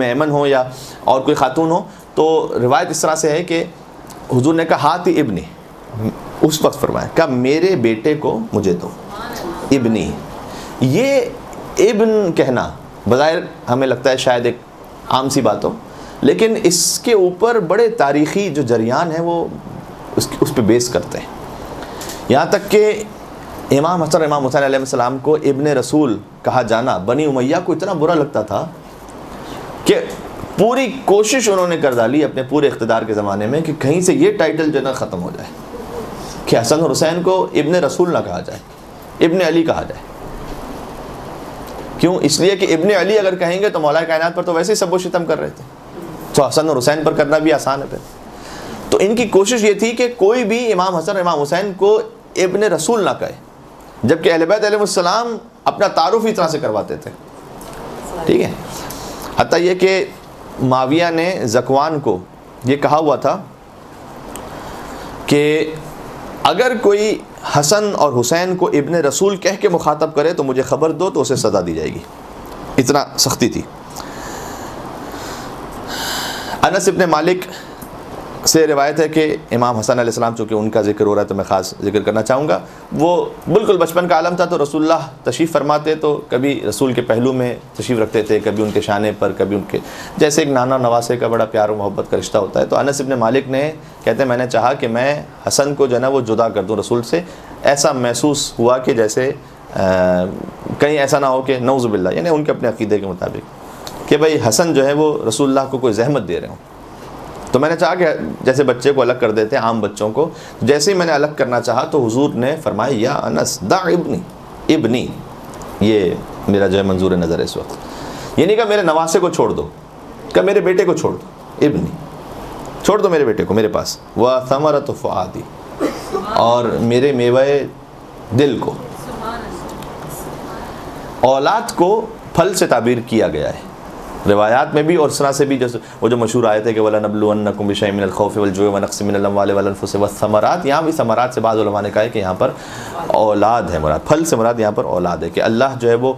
ایمن ہو یا اور کوئی خاتون ہو، تو روایت اس طرح سے ہے کہ حضور نے کہا ہاتھی ابنی، اس وقت فرمایا کہ میرے بیٹے کو مجھے دو. ابنی، یہ ابن کہنا بظاہر ہمیں لگتا ہے شاید ایک عام سی بات ہو، لیکن اس کے اوپر بڑے تاریخی جو جریان ہیں وہ اس پہ بیس کرتے ہیں. یہاں تک کہ امام حسن امام حسین علیہ السلام کو ابن رسول کہا جانا بنی امیہ کو اتنا برا لگتا تھا کہ پوری کوشش انہوں نے کر ڈالی اپنے پورے اقتدار کے زمانے میں کہ کہیں سے یہ ٹائٹل جو ہے نا ختم ہو جائے، کہ حسن اور حسین کو ابن رسول نہ کہا جائے، ابن علی کہا جائے. کیوں؟ اس لیے کہ ابن علی اگر کہیں گے تو مولا کائنات پر تو ویسے ہی سب و شتم کر رہے تھے، تو حسن اور حسین پر کرنا بھی آسان ہے. پھر تو ان کی کوشش یہ تھی کہ کوئی بھی امام حسن اور امام حسین کو ابن رسول نہ کہے، جبکہ اہل بیت علیہ السلام اپنا تعارف اس طرح سے کرواتے تھے، ٹھیک ہے. حتیٰ یہ کہ معاویہ نے ذکوان کو یہ کہا ہوا تھا کہ اگر کوئی حسن اور حسین کو ابن رسول کہہ کے مخاطب کرے تو مجھے خبر دو تو اسے سزا دی جائے گی، اتنا سختی تھی. انس ابن مالک سے روایت ہے کہ امام حسن علیہ السلام، چونکہ ان کا ذکر ہو رہا ہے تو میں خاص ذکر کرنا چاہوں گا، وہ بالکل بچپن کا عالم تھا تو رسول اللہ تشریف فرماتے تو کبھی رسول کے پہلو میں تشریف رکھتے تھے، کبھی ان کے شانے پر، کبھی ان کے جیسے ایک نانا نواسے کا بڑا پیار و محبت کا رشتہ ہوتا ہے. تو انس ابن مالک نے کہتے ہیں میں نے چاہا کہ میں حسن کو جو ہے نا وہ جدا کر دوں رسول سے. ایسا محسوس ہوا کہ جیسے کہیں ایسا نہ ہو کہ نعوذ باللہ، یعنی ان کے اپنے عقیدے کے مطابق کہ بھائی حسن جو ہے وہ رسول اللہ کو کوئی زحمت دے رہے ہوں. تو میں نے چاہا کہ جیسے بچے کو الگ کر دیتے ہیں عام بچوں کو، جیسے ہی میں نے الگ کرنا چاہا تو حضور نے فرمایا یا انس دع ابنی، یہ میرا جو ہے منظور نظر ہے اس وقت، یعنی کہ میرے نواسے کو چھوڑ دو، کہ میرے بیٹے کو چھوڑ دو، ابنی چھوڑ دو میرے بیٹے کو میرے پاس، وثمرۃ فؤادی، اور میرے میوہ دل کو. اولاد کو پھل سے تعبیر کیا گیا ہے روایات میں بھی، اور اس طرح سے بھی جیسے وہ جو مشہور آیت ہے کہ وَلَنَبْلُوَنَّكُمْ بِشَيْءٍ مِّنَ الْخَوْفِ وَالْجُوعِ وَنَقْصٍ مِّنَ الْأَمْوَالِ وَالْأَنفُسِ وَالثَّمَرَاتِ. یہاں بھی ثمرات سے بعض علماء نے کہا ہے کہ یہاں پر اولاد ہے مراد، پھل سے مراد یہاں پر اولاد ہے، کہ اللہ جو ہے وہ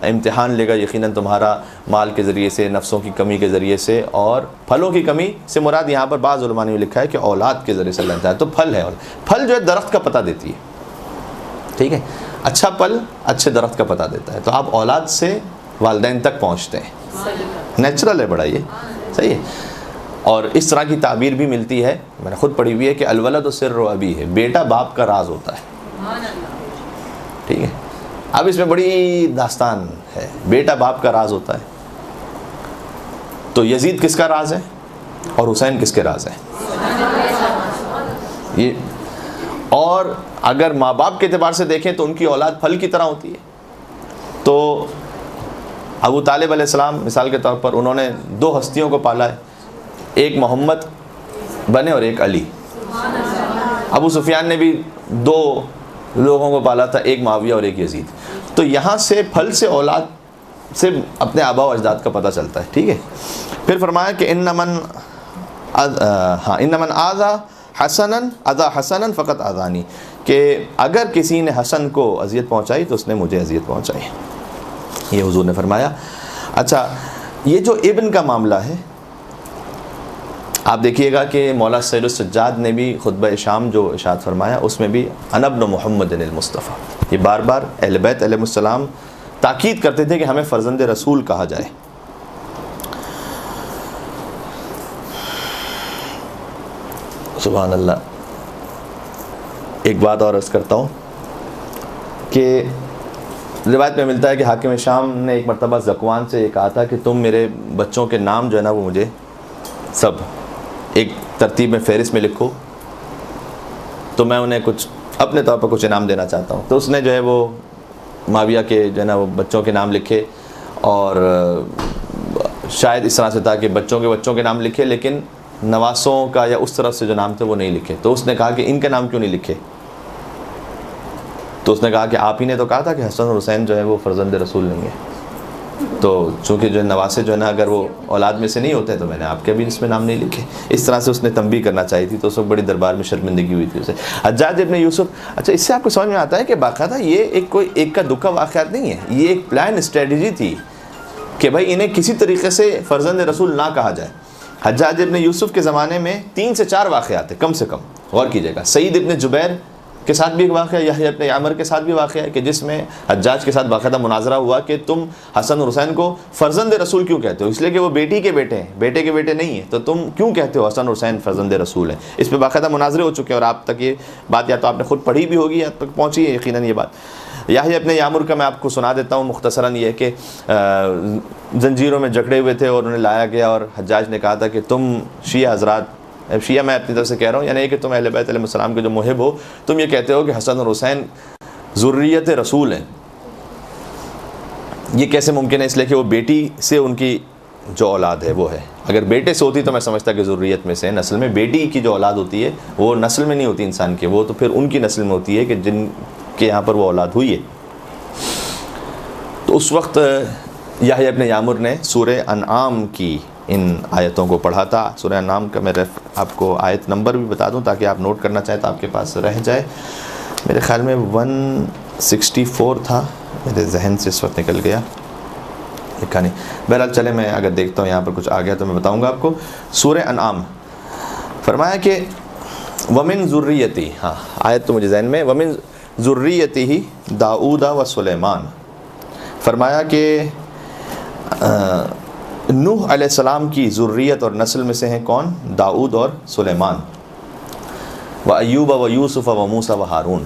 امتحان لے گا یقیناً تمہارا مال کے ذریعے سے، نفسوں کی کمی کے ذریعے سے، اور پھلوں کی کمی سے مراد یہاں پر بعض علماء نے لکھا ہے کہ اولاد کے ذریعے سے اللہ ہے. تو پھل ہے، اور پھل جو ہے درخت کا پتہ دیتی ہے، ٹھیک ہے، اچھا پھل اچھے درخت کا پتہ دیتا ہے. تو آپ اولاد سے والدین تک پہنچتے ہیں، نیچرل ہے بڑا، یہ صحیح ہے. اور اس طرح کی تعبیر بھی ملتی ہے، میں نے خود پڑھی ہوئی ہے کہ الولد سر ابی ہے، بیٹا باپ کا راز ہوتا ہے، ٹھیک ہے. اب اس میں بڑی داستان ہے، بیٹا باپ کا راز ہوتا ہے. تو یزید کس کا راز ہے اور حسین کس کے راز ہے؟ یہ، اور اگر ماں باپ کے اعتبار سے دیکھیں تو ان کی اولاد پھل کی طرح ہوتی ہے. تو ابو طالب علیہ السلام مثال کے طور پر انہوں نے دو ہستیوں کو پالا ہے، ایک محمد بنے اور ایک علی. ابو سفیان نے بھی دو لوگوں کو پالا تھا، ایک معاویہ اور ایک یزید. تو یہاں سے پھل سے اولاد سے اپنے آبا و اجداد کا پتہ چلتا ہے، ٹھیک ہے. پھر فرمایا کہ ان من آذا حسنا فقط آذانی، کہ اگر کسی نے حسن کو اذیت پہنچائی تو اس نے مجھے اذیت پہنچائی، یہ حضور نے فرمایا. اچھا، یہ جو ابن کا معاملہ ہے، آپ دیکھیے گا کہ مولا سید السجاد نے بھی خطبہ شام جو ارشاد فرمایا اس میں بھی انا ابن محمد المصطفیٰ، یہ بار بار اہل بیت علیہ السلام تاکید کرتے تھے کہ ہمیں فرزند رسول کہا جائے. سبحان اللہ. ایک بات اور عرض کرتا ہوں کہ روایت میں ملتا ہے کہ حاکم شام نے ایک مرتبہ ذکوان سے یہ کہا تھا کہ تم میرے بچوں کے نام جو ہے نا وہ مجھے سب ایک ترتیب میں فہرست میں لکھو، تو میں انہیں کچھ اپنے طور پر کچھ انعام دینا چاہتا ہوں. تو اس نے جو ہے وہ معاویہ کے جو ہے نا وہ بچوں کے نام لکھے، اور شاید اس طرح سے تھا کہ بچوں کے نام لکھے لیکن نواسوں کا یا اس طرف سے جو نام تھے وہ نہیں لکھے. تو اس نے کہا کہ ان کے نام کیوں نہیں لکھے؟ تو اس نے کہا کہ آپ ہی نے تو کہا تھا کہ حسن اور حسین جو ہے وہ فرزند رسول نہیں ہے، تو چونکہ جو نواسے جو ہے نا اگر وہ اولاد میں سے نہیں ہوتے تو میں نے آپ کے بھی اس میں نام نہیں لکھے. اس طرح سے اس نے تنبیہ کرنا چاہی تھی، تو اس وقت بڑی دربار میں شرمندگی ہوئی تھی اسے. حجاج ابن یوسف، اچھا اس سے آپ کو سمجھ میں آتا ہے کہ باقاعدہ یہ کوئی ایک کا دکھا واقعات نہیں ہے، یہ ایک پلان اسٹریٹجی تھی کہ بھائی انہیں کسی طریقے سے فرزند رسول نہ کہا جائے. حجاج ابن یوسف کے زمانے میں 3 سے 4 واقعات ہیں کم سے کم، غور کیجیے گا. سعید ابن جبیر کے ساتھ بھی ایک واقعہ، یحییٰ ابن عامر کے ساتھ بھی واقعہ ہے کہ جس میں حجاج کے ساتھ باقاعدہ مناظرہ ہوا کہ تم حسن اور حسین کو فرزند رسول کیوں کہتے ہو؟ اس لیے کہ وہ بیٹی کے بیٹے ہیں، بیٹے کے بیٹے نہیں ہیں، تو تم کیوں کہتے ہو حسن اور حسین فرزند رسول ہیں؟ اس پہ باقاعدہ مناظرے ہو چکے ہیں، اور آپ تک یہ بات یا تو آپ نے خود پڑھی بھی ہوگی یا تک پہنچی ہے یقیناً یہ بات. یحییٰ ابن عامر کا میں آپ کو سنا دیتا ہوں مختصراً. یہ کہ زنجیروں میں جکڑے ہوئے تھے اور انہیں لایا گیا، اور حجاج نے کہا تھا کہ تم شیعہ حضرات، شیعہ میں اپنی طرف سے کہہ رہا ہوں، یعنی کہ تم اہل بیت علیہ السلام کے جو محب ہو، تم یہ کہتے ہو کہ حسن اور حسین ذریت رسول ہیں. یہ کیسے ممکن ہے؟ اس لیے کہ وہ بیٹی سے ان کی جو اولاد ہے وہ ہے. اگر بیٹے سے ہوتی تو میں سمجھتا کہ ذریت میں سے، نسل میں بیٹی کی جو اولاد ہوتی ہے وہ نسل میں نہیں ہوتی انسان کے، وہ تو پھر ان کی نسل میں ہوتی ہے کہ جن کے یہاں پر وہ اولاد ہوئی ہے۔ تو اس وقت یحییٰ ابن یامر نے سورہ انعام کی ان آیتوں کو پڑھا تھا۔ سورہ انعام کا میں آپ کو آیت نمبر بھی بتا دوں تاکہ آپ نوٹ کرنا چاہیں تو آپ کے پاس رہ جائے۔ میرے خیال میں 164 تھا، میرے ذہن سے اس وقت نکل گیا، لکھا نہیں، بہرحال چلے میں اگر دیکھتا ہوں یہاں پر کچھ آ گیا تو میں بتاؤں گا آپ کو۔ سورہ انعام فرمایا کہ ومن ذریتی، ہاں آیت تو مجھے ذہن میں، ومن ذریتہ داؤد و سلیمان، فرمایا کہ نوح علیہ السلام کی ذریت اور نسل میں سے ہیں کون؟ داؤد اور سلیمان، و ایوب و یوسف و موسیٰ و ہارون۔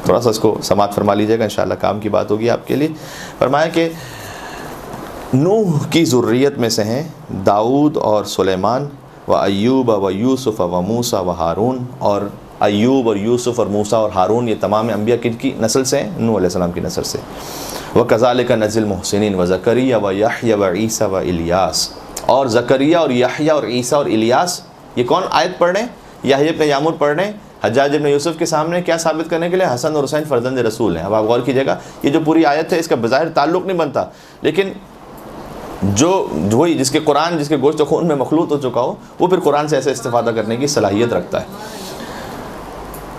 تھوڑا سا اس کو سماعت فرما لیجیے گا، انشاءاللہ کام کی بات ہوگی آپ کے لیے۔ فرمایا کہ نوح کی ذریت میں سے ہیں داؤد اور سلیمان، و ایوب و یوسف و موسیٰ و ہارون، اور ایوب اور یوسف اور موسیٰ اور ہارون یہ تمام انبیاء کن کی نسل سے ہیں؟ نوح علیہ السلام کی نسل سے۔ وَكَذَلِكَ نَجْزِي الْمُحْسِنِينَ وَزَكَرِيَّا وَيَحْيَىٰ وَعِيسَىٰ وَإِلْيَاسَ، اور زکریا اور یحییٰ اور عیسیٰ اور الیاس، یہ کون آیت پڑھ رہے ہیں؟ یحییٰ ابن یامر پڑھ رہے ہیں حجاج ابن یوسف کے سامنے، کیا ثابت کرنے کے لیے؟ حسن اور حسین فرزند رسول ہیں۔ اب آپ غور کیجیے گا، یہ جو پوری آیت ہے اس کا بظاہر تعلق نہیں بنتا، لیکن جو وہی جس کے قرآن جس کے گوشت و خون میں مخلوط ہو چکا ہو وہ پھر قرآن سے ایسے استفادہ کرنے کی صلاحیت رکھتا ہے۔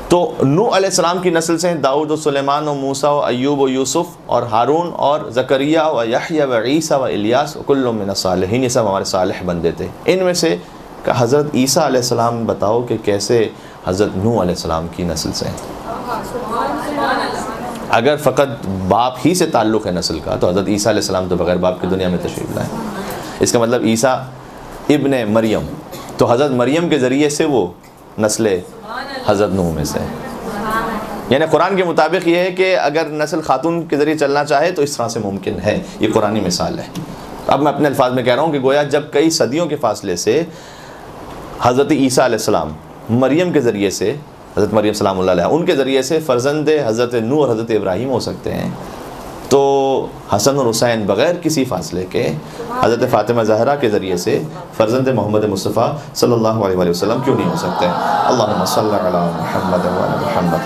تو نوح علیہ السلام کی نسل سے ہیں داؤد و سلیمان و موسیٰ و ایوب و یوسف اور ہارون اور زکریا و یحییٰ و عیسیٰ و الیاس کل من الصالحین، یہ سب ہمارے صالح بندے تھے۔ ان میں سے حضرت عیسیٰ علیہ السلام بتاؤ کہ کیسے حضرت نوح علیہ السلام کی نسل سے ہیں؟ اگر فقط باپ ہی سے تعلق ہے نسل کا تو حضرت عیسیٰ علیہ السلام تو بغیر باپ کی دنیا میں تشریف لائے۔ اس کا مطلب عیسیٰ ابن مریم، تو حضرت مریم کے ذریعے سے وہ نسل حضرت نوح میں سے ہے۔ یعنی قرآن کے مطابق یہ ہے کہ اگر نسل خاتون کے ذریعے چلنا چاہے تو اس طرح سے ممکن ہے، یہ قرآنی مثال ہے۔ اب میں اپنے الفاظ میں کہہ رہا ہوں کہ گویا جب کئی صدیوں کے فاصلے سے حضرت عیسیٰ علیہ السلام مریم کے ذریعے سے، حضرت مریم سلام اللہ علیہ ان کے ذریعے سے فرزند حضرت نوح اور حضرت ابراہیم ہو سکتے ہیں، تو حسن اور حسین بغیر کسی فاصلے کے حضرت فاطمہ زہرا کے ذریعے سے فرزند محمد مصطفیٰ صلی اللہ علیہ وآلہ وسلم کیوں نہیں ہو سکتے؟ اللہم صلی علی محمد وعلی محمد۔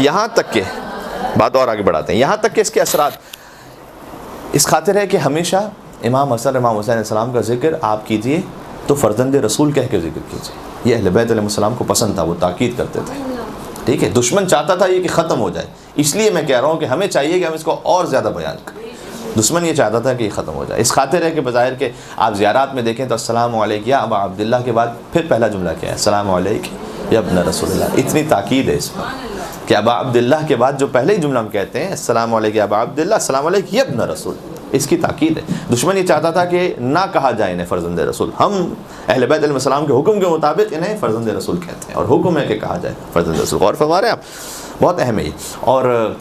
یہاں تک کہ بات اور آگے بڑھاتے ہیں، یہاں تک کہ اس کے اثرات اس خاطر ہے کہ ہمیشہ امام حسن امام حسین علیہ السلام کا ذکر آپ کیجئے تو فرزند رسول کہہ کے ذکر کیجئے۔ یہ اہل بیت علیہ السلام کو پسند تھا، وہ تاکید کرتے تھے، ٹھیک ہے۔ دشمن چاہتا تھا یہ کہ ختم ہو جائے، اس لیے میں کہہ رہا ہوں کہ ہمیں چاہیے کہ ہم اس کو اور زیادہ بیان کریں۔ دشمن یہ چاہتا تھا کہ یہ ختم ہو جائے، اس خاطر ہے کہ بظاہر کہ آپ زیارات میں دیکھیں تو السلام علیک یا ابا عبداللہ کے بعد پھر پہلا جملہ کیا ہے؟ السلام علیک یا ابن رسول اللہ۔ اتنی تاکید ہے اس پر کہ ابا عبداللہ کے بعد جو پہلے ہی جملہ ہم کہتے ہیں السلام علیک یا ابا عبداللہ، السلام علیک یا ابن رسول، اس کی تاکید ہے۔ دشمن یہ چاہتا تھا کہ نہ کہا جائے انہیں فرزند رسول، ہم اہل بیت علیہ السلام کے حکم کے مطابق انہیں فرزند رسول کہتے ہیں، اور حکم ہے کہ کہا جائے فرزند رسول۔ غور فرما رہے ہیں آپ، بہت اہم ہے یہ۔ اور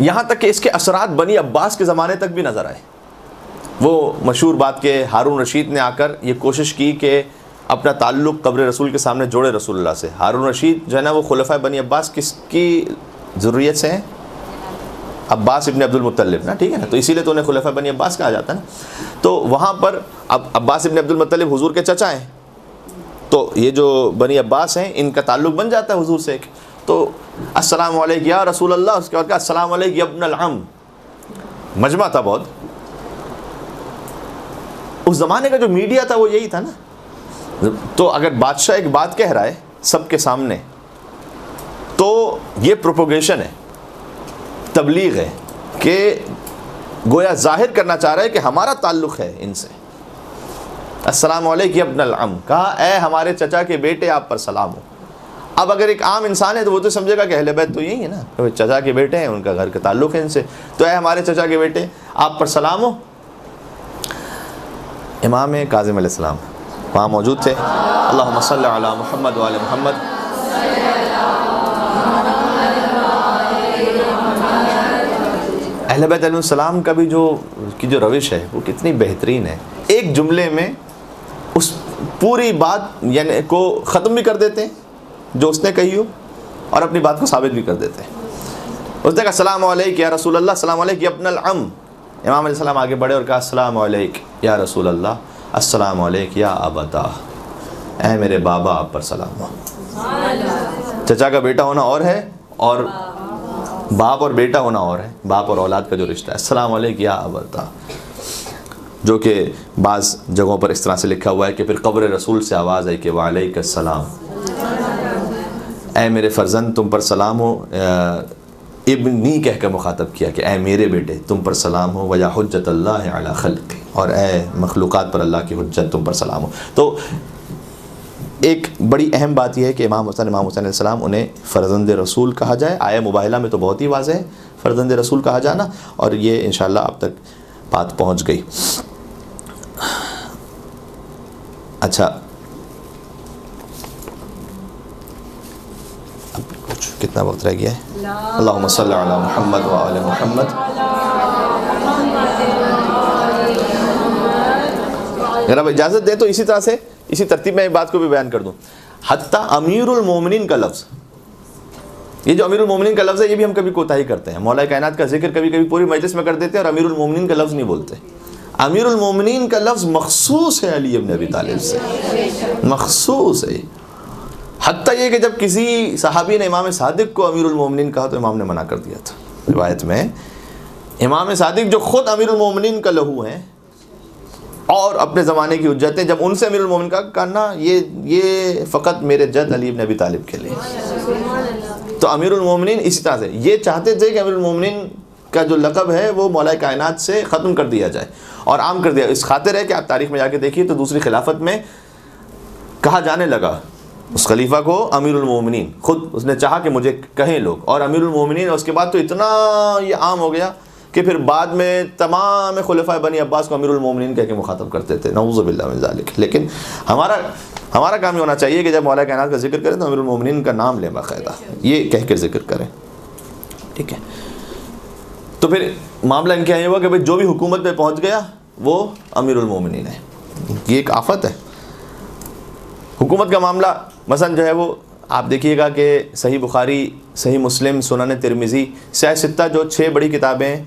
یہاں تک کہ اس کے اثرات بنی عباس کے زمانے تک بھی نظر آئے۔ وہ مشہور بات کہ ہارون رشید نے آ کر یہ کوشش کی کہ اپنا تعلق قبر رسول کے سامنے جوڑے رسول اللہ سے۔ ہارون رشید جو ہے نا وہ خلفۂ بنی عباس کس کی ذریت سے ہیں؟ عباس ابن عبد المطلب نا، ٹھیک ہے نا، تو اسی لیے تو انہیں خلفۂ بنی عباس کہا جاتا ہے نا۔ تو وہاں پر اب عباس ابن عبد المطلب حضور کے چچا ہیں، تو یہ جو بنی عباس ہیں ان کا تعلق بن جاتا ہے حضور سے۔ تو السلام علیک یا رسول اللہ، اس کے بعد کہا السلام علیک یا ابن العم۔ مجمع تھا بہت، اس زمانے کا جو میڈیا تھا وہ یہی تھا نا۔ تو اگر بادشاہ ایک بات کہہ رہا ہے سب کے سامنے تو یہ پروپوگیشن ہے، تبلیغ ہے، کہ گویا ظاہر کرنا چاہ رہا ہے کہ ہمارا تعلق ہے ان سے۔ السلام علیکم ابن العم، کہا اے ہمارے چچا کے بیٹے آپ پر سلام ہو۔ اب اگر ایک عام انسان ہے تو وہ تو سمجھے گا کہ اہل بیت تو یہی ہے نا، چچا کے بیٹے ہیں، ان کا گھر کا تعلق ہے ان سے، تو اے ہمارے چچا کے بیٹے آپ پر سلام ہو۔ امام کاظم علیہ السلام وہاں موجود تھے۔ اللہم صلی علی محمد وعلی محمد۔ اہل بیت علیہ السلام کا بھی جو روش ہے وہ کتنی بہترین ہے۔ ایک جملے میں اس پوری بات یعنی کو ختم بھی کر دیتے ہیں جو اس نے کہی ہو، اور اپنی بات کو ثابت بھی کر دیتے ہیں۔ اس نے کہا السلام علیک یا رسول اللہ، السلام علیک یا ابن العم۔ امام علیہ السلام آگے بڑھے اور کہا السلام علیک یا رسول اللہ، السلام علیک یا ابتا، اے میرے بابا آپ پر سلام ہو۔ چچا کا بیٹا ہونا اور ہے، اور باپ اور بیٹا ہونا اور ہے، باپ اور اولاد کا جو رشتہ ہے۔ السلام علیک یا ابتا، جو کہ بعض جگہوں پر اس طرح سے لکھا ہوا ہے کہ پھر قبر رسول سے آواز آئی کہ وعلیک السلام، اے میرے فرزند تم پر سلام ہو، ابنی کہہ کر مخاطب کیا کہ اے میرے بیٹے تم پر سلام ہو، ویا حجت اللہ علی خلق، اور اے مخلوقات پر اللہ کی حجت تم پر سلام ہو۔ تو ایک بڑی اہم بات یہ ہے کہ امام حسین علیہ السلام انہیں فرزند رسول کہا جائے۔ آیہ مباہلہ میں تو بہت ہی واضح ہے فرزند رسول کہا جانا، اور یہ انشاءاللہ اب تک بات پہنچ گئی۔ اچھا، کتنا وقت رہ گیا ہے؟ اللہم صلی علی محمد وآل محمد۔ اگر آپ اجازت دیں تو اسی طرح سے اسی ترتیب میں ایک بات کو بھی بیان کر دوں۔ حتیٰ امیر المومنین کا لفظ، یہ جو امیر المومنین کا لفظ ہے یہ بھی ہم کبھی کوتاہی کرتے ہیں۔ مولا کائنات کا ذکر کبھی کبھی پوری مجلس میں کر دیتے ہیں اور امیر المومنین کا لفظ نہیں بولتے۔ امیر المومنین کا لفظ مخصوص ہے علی ابن ابی طالب سے، مخصوص ہے۔ حتیٰ یہ کہ جب کسی صحابی نے امام صادق کو امیر المومنین کہا تو امام نے منع کر دیا تھا۔ روایت میں امام صادق جو خود امیر المومنین کا لہو ہیں اور اپنے زمانے کی حجتیں، جب ان سے امیر المومنین کا کہنا یہ فقط میرے جد علی ابن ابی طالب کے لیے۔ تو امیر المومنین اسی طرح سے یہ چاہتے تھے کہ امیر المومنین کا جو لقب ہے وہ مولا کائنات سے ختم کر دیا جائے اور عام کر دیا۔ اس خاطر ہے کہ آپ تاریخ میں جا کے دیکھیے تو دوسری خلافت میں کہا جانے لگا اس خلیفہ کو امیر المومنین، خود اس نے چاہا کہ مجھے کہیں لوگ، اور امیر المومنین، اس کے بعد تو اتنا یہ عام ہو گیا کہ پھر بعد میں تمام خلفاء بنی عباس کو امیر المومنین کہہ کے مخاطب کرتے تھے، نعوذ باللہ من ذالک۔ لیکن ہمارا کام یہ ہونا چاہیے کہ جب مولا کائنات کا ذکر کریں تو امیر المومنین کا نام لیں باقاعدہ، یہ کہہ کر ذکر کریں، ٹھیک ہے۔ تو پھر معاملہ ان کے یہ ہوا کہ جو بھی حکومت میں پہنچ گیا وہ امیر المومنین ہے، یہ ایک آفت ہے حکومت کا معاملہ۔ مثلا جو ہے وہ آپ دیکھیے گا کہ صحیح بخاری، صحیح مسلم، سنن ترمذی، سیاہ ستہ جو 6 بڑی کتابیں ہیں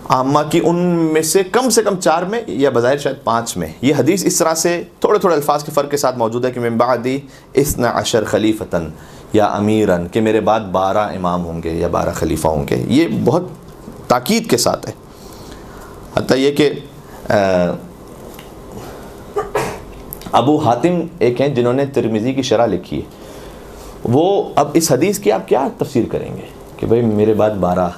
عامہ کی، ان میں سے کم 4 میں یا بظاہر شاید 5 میں یہ حدیث اس طرح سے تھوڑے الفاظ کے فرق کے ساتھ موجود ہے کہ من بعدی 12 خلیفتاً یا امیراً، کہ میرے بعد 12 امام ہوں گے یا 12 خلیفہ ہوں گے۔ یہ بہت تاکید کے ساتھ ہے، حتیٰ یہ کہ ابو حاتم ایک ہیں جنہوں نے ترمذی کی شرح لکھی ہے، وہ اب اس حدیث کی آپ کیا تفسیر کریں گے کہ بھئی میرے بعد 12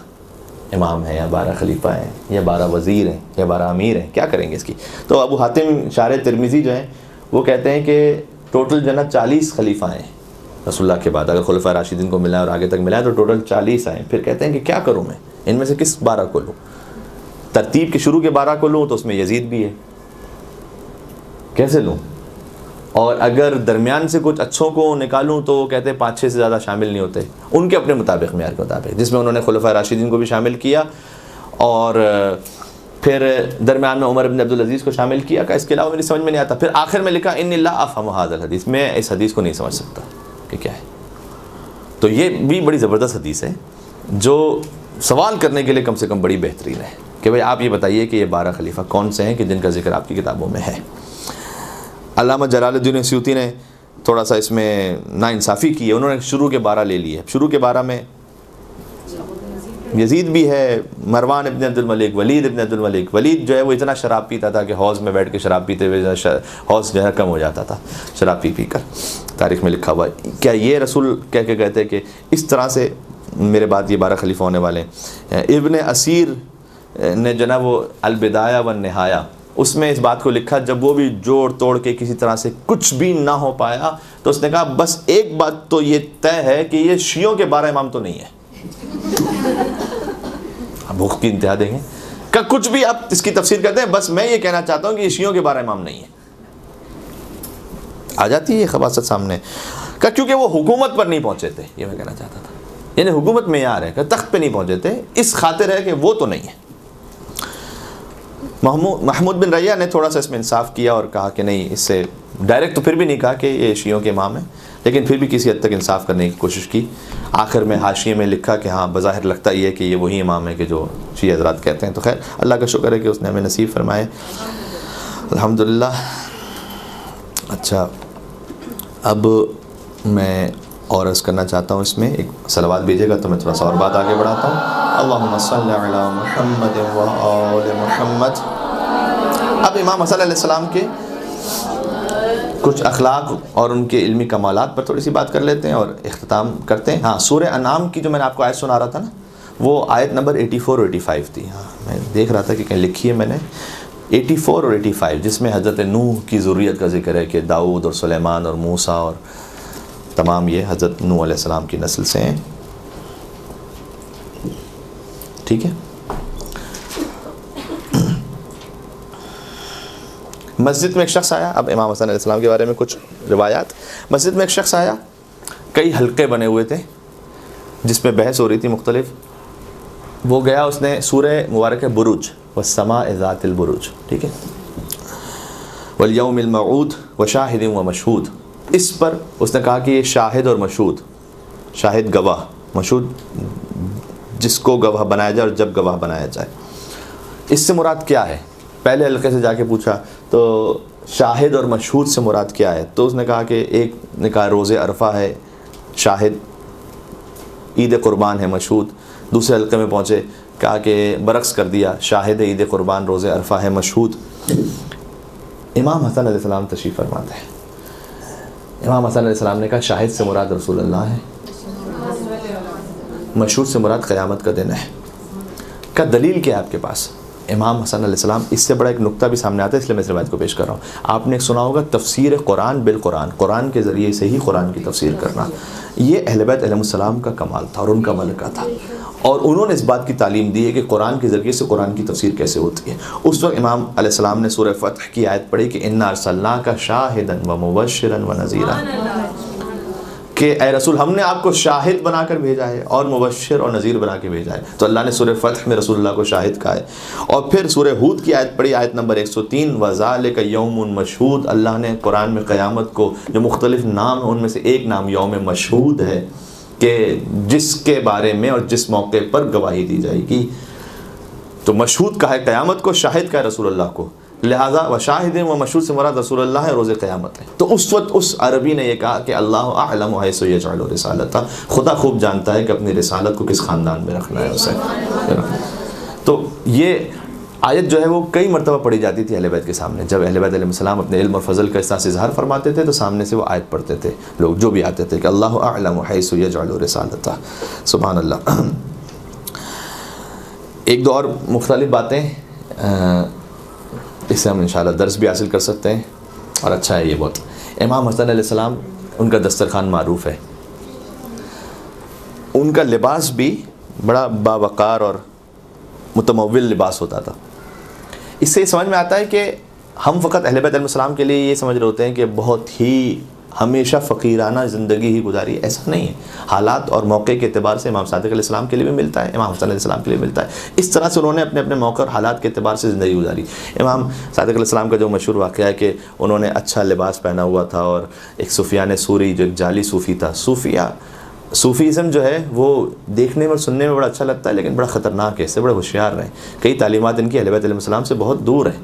امام ہیں یا 12 خلیفہ ہیں یا 12 وزیر ہیں یا 12 امیر ہیں، کیا کریں گے اس کی؟ تو ابو حاتم شارح ترمذی جو ہیں وہ کہتے ہیں کہ ٹوٹل جنت 40 خلیفہ ہیں رسول اللہ کے بعد، اگر خلفاء راشدین کو ملا ہے اور آگے تک ملا ہے تو ٹوٹل 40 آئیں۔ پھر کہتے ہیں کہ کیا کروں میں ان میں سے کس 12 کو لوں؟ ترتیب کے شروع کے 12 کو لوں تو اس میں یزید بھی ہے، کیسے لوں؟ اور اگر درمیان سے کچھ اچھوں کو نکالوں تو وہ کہتے ہیں 5-6 سے زیادہ شامل نہیں ہوتے ان کے اپنے مطابق، معیار کے مطابق، جس میں انہوں نے خلفاء راشدین کو بھی شامل کیا اور پھر درمیان میں عمر بن عبدالعزیز کو شامل کیا، کہ اس کے علاوہ میری سمجھ میں نہیں آتا۔ پھر آخر میں لکھا ان لا افہم ھذا الحدیث، میں اس حدیث کو نہیں سمجھ سکتا کہ کیا ہے۔ تو یہ بھی بڑی زبردست حدیث ہے جو سوال کرنے کے لیے کم سے کم بڑی بہترین ہے کہ بھئی آپ یہ بتائیے کہ یہ 12 خلیفہ کون سے ہیں کہ جن کا ذکر آپ کی کتابوں میں ہے۔ علامہ جلال الدین سیوطی نے تھوڑا سا اس میں ناانصافی کی ہے، انہوں نے شروع کے 12 لے لیے۔ شروع کے 12 میں یزید بھی ہے، مروان ابن عبد الملک، ولید ابن عبد الملک۔ ولید جو ہے وہ اتنا شراب پیتا تھا کہ حوض میں بیٹھ کے شراب پیتے ہوئے حوض جو ہے کم ہو جاتا تھا شراب پی کر، تاریخ میں لکھا ہوا ہے۔ کیا یہ رسول کہہ کے کہتے کہ اس طرح سے میرے بعد یہ 12 خلیفہ ہونے والے ہیں؟ ابن اسیر نے جو نا وہ البدایہ والنہایہ، اس میں اس بات کو لکھا، جب وہ بھی جوڑ توڑ کے کسی طرح سے کچھ بھی نہ ہو پایا تو اس نے کہا بس ایک بات تو یہ طے ہے کہ یہ شیعوں کے 12 امام تو نہیں ہے۔ اب بھوک کی انتہا دیں گے کہ کچھ بھی آپ اس کی تفسیر کرتے ہیں، بس میں یہ کہنا چاہتا ہوں کہ یہ شیعوں کے 12 امام نہیں ہے۔ آ جاتی ہے یہ خباثت سامنے کہ کیونکہ وہ حکومت پر نہیں پہنچے تھے، یہ میں کہنا چاہتا تھا، یعنی حکومت معیار ہے کہ تخت پہ نہیں پہنچے تھے، اس خاطر ہے کہ وہ تو نہیں ہے۔ محمود بن ریہ نے تھوڑا سا اس میں انصاف کیا اور کہا کہ نہیں، اس سے ڈائریکٹ تو پھر بھی نہیں کہا کہ یہ شیعوں کے امام ہیں، لیکن پھر بھی کسی حد تک انصاف کرنے کی کوشش کی. آخر میں حاشیے میں لکھا کہ ہاں بظاہر لگتا یہ ہے کہ یہ وہی امام ہے کہ جو شیعہ حضرات کہتے ہیں. تو خیر اللہ کا شکر ہے کہ اس نے ہمیں نصیب فرمائے الحمدللہ. اچھا اب میں اور عرض کرنا چاہتا ہوں, اس میں ایک صلوات بھیجے گا تو میں تھوڑا سا اور بات آگے بڑھاتا ہوں. اللہم صلی علی محمد و آل محمد. اب امام حسن علیہ السلام کے کچھ اخلاق اور ان کے علمی کمالات پر تھوڑی سی بات کر لیتے ہیں اور اختتام کرتے ہیں. ہاں سورہ انعام کی جو میں نے آپ کو آیت سنا رہا تھا نا, وہ آیت نمبر 84 اور 85 تھی. ہاں میں دیکھ رہا تھا کہ کہیں لکھی ہے میں نے 84 اور 85, جس میں حضرت نوح کی ذریت کا ذکر ہے کہ داؤد اور سلیمان اور موسیٰ اور تمام یہ حضرت نوح علیہ السلام کی نسل سے ہیں. ٹھیک ہے. مسجد میں ایک شخص آیا. اب امام حسن علیہ السلام کے بارے میں کچھ روایات. مسجد میں ایک شخص آیا, کئی حلقے بنے ہوئے تھے جس میں بحث ہو رہی تھی مختلف. وہ گیا, اس نے سورہ مبارک بروج والسماء ذات البروج, ٹھیک ہے, والیوم الموعود وشاہد ومشہود, اس پر اس نے کہا کہ یہ شاہد اور مشہود, شاہد گواہ, مشہود جس کو گواہ بنایا جائے اور جب گواہ بنایا جائے, اس سے مراد کیا ہے. پہلے حلقے سے جا کے پوچھا تو شاہد اور مشہود سے مراد کیا ہے. تو اس نے کہا کہ ایک نے کہا روز عرفہ ہے شاہد, عید قربان ہے مشہود. دوسرے حلقے میں پہنچے, کہا کہ برعکس کر دیا, شاہد عید قربان روز عرفہ ہے مشہود. امام حسن علیہ السلام تشریف فرماتے ہیں. امام حسن علیہ السلام نے کہا شاہد سے مراد رسول اللہ ہے, مشہود سے مراد قیامت کا دن ہے. کا دلیل کیا ہے آپ کے پاس؟ امام حسن علیہ السلام, اس سے بڑا ایک نقطہ بھی سامنے آتا ہے, اس لیے میں اس روایت کو پیش کر رہا ہوں. آپ نے ایک سنا ہوگا تفسیر قرآن بالقرآن, قرآن کے ذریعے سے ہی قرآن کی تفسیر کرنا. یہ اہل بیت علیہ السلام کا کمال تھا اور ان کا ملکہ تھا, اور انہوں نے اس بات کی تعلیم دی ہے کہ قرآن کے ذریعے سے قرآن کی تفسیر کیسے ہوتی ہے. اس وقت امام علیہ السلام نے سورہ فتح کی آیت پڑھی کہ انا ارسلناک شاہدا ومبشرا ونذیرا, کہ اے رسول ہم نے آپ کو شاہد بنا کر بھیجا ہے اور مبشر اور نذیر بنا کے بھیجا ہے. تو اللہ نے سورہ فتح میں رسول اللہ کو شاہد کہا ہے. اور پھر سورہ ہود کی آیت پڑھی, آیت نمبر 103, وذالک یوم مشہود. اللہ نے قرآن میں قیامت کو جو مختلف نام ہیں ان میں سے ایک نام یوم مشہود ہے, کہ جس کے بارے میں اور جس موقع پر گواہی دی جائے گی. تو مشہود کہا ہے قیامت کو, شاہد کہا ہے رسول اللہ کو, لہذا وشاہد و مشہود سے مراد رسول اللہ ہے, روز قیامت ہے. تو اس وقت اس عربی نے یہ کہا کہ اللہ اعلم حیث یجعل رسالتہ, خدا خوب جانتا ہے کہ اپنی رسالت کو کس خاندان میں رکھنا ہے اسے. تو یہ آیت جو ہے وہ کئی مرتبہ پڑھی جاتی تھی اہل بیت کے سامنے. جب اہل بیت علیہ السلام اپنے علم اور فضل کا اس طرح سے اظہار فرماتے تھے تو سامنے سے وہ آیت پڑھتے تھے لوگ جو بھی آتے تھے کہ اللہ اعلم حیث یجعل رسالتہ. سبحان اللہ. ایک دو اور مختلف باتیں, اس سے ہم انشاءاللہ درس بھی حاصل کر سکتے ہیں اور اچھا ہے یہ بہت. امام حسن علیہ السلام, ان کا دسترخوان معروف ہے, ان کا لباس بھی بڑا باوقار اور متمول لباس ہوتا تھا. اس سے یہ سمجھ میں آتا ہے کہ ہم فقط اہل بیت علیہ السلام کے لیے یہ سمجھ رہے ہوتے ہیں کہ بہت ہی ہمیشہ فقیرانہ زندگی ہی گزاری. ایسا نہیں ہے. حالات اور موقع کے اعتبار سے امام صادق علیہ السلام کے لیے بھی ملتا ہے, امام حسن علیہ السلام کے لیے ملتا ہے. اس طرح سے انہوں نے اپنے اپنے موقع اور حالات کے اعتبار سے زندگی گزاری. امام صادق علیہ السلام کا جو مشہور واقعہ ہے کہ انہوں نے اچھا لباس پہنا ہوا تھا, اور ایک سفیان ثوری جو ایک جعلی صوفی تھا. صوفیزم جو ہے وہ دیکھنے میں اور سننے میں بڑا اچھا لگتا ہے لیکن بڑا خطرناک ہے, اس سے بڑے ہوشیار رہیں. کئی تعلیمات ان کی اہل بیت علیہ السلام سے بہت دور ہیں.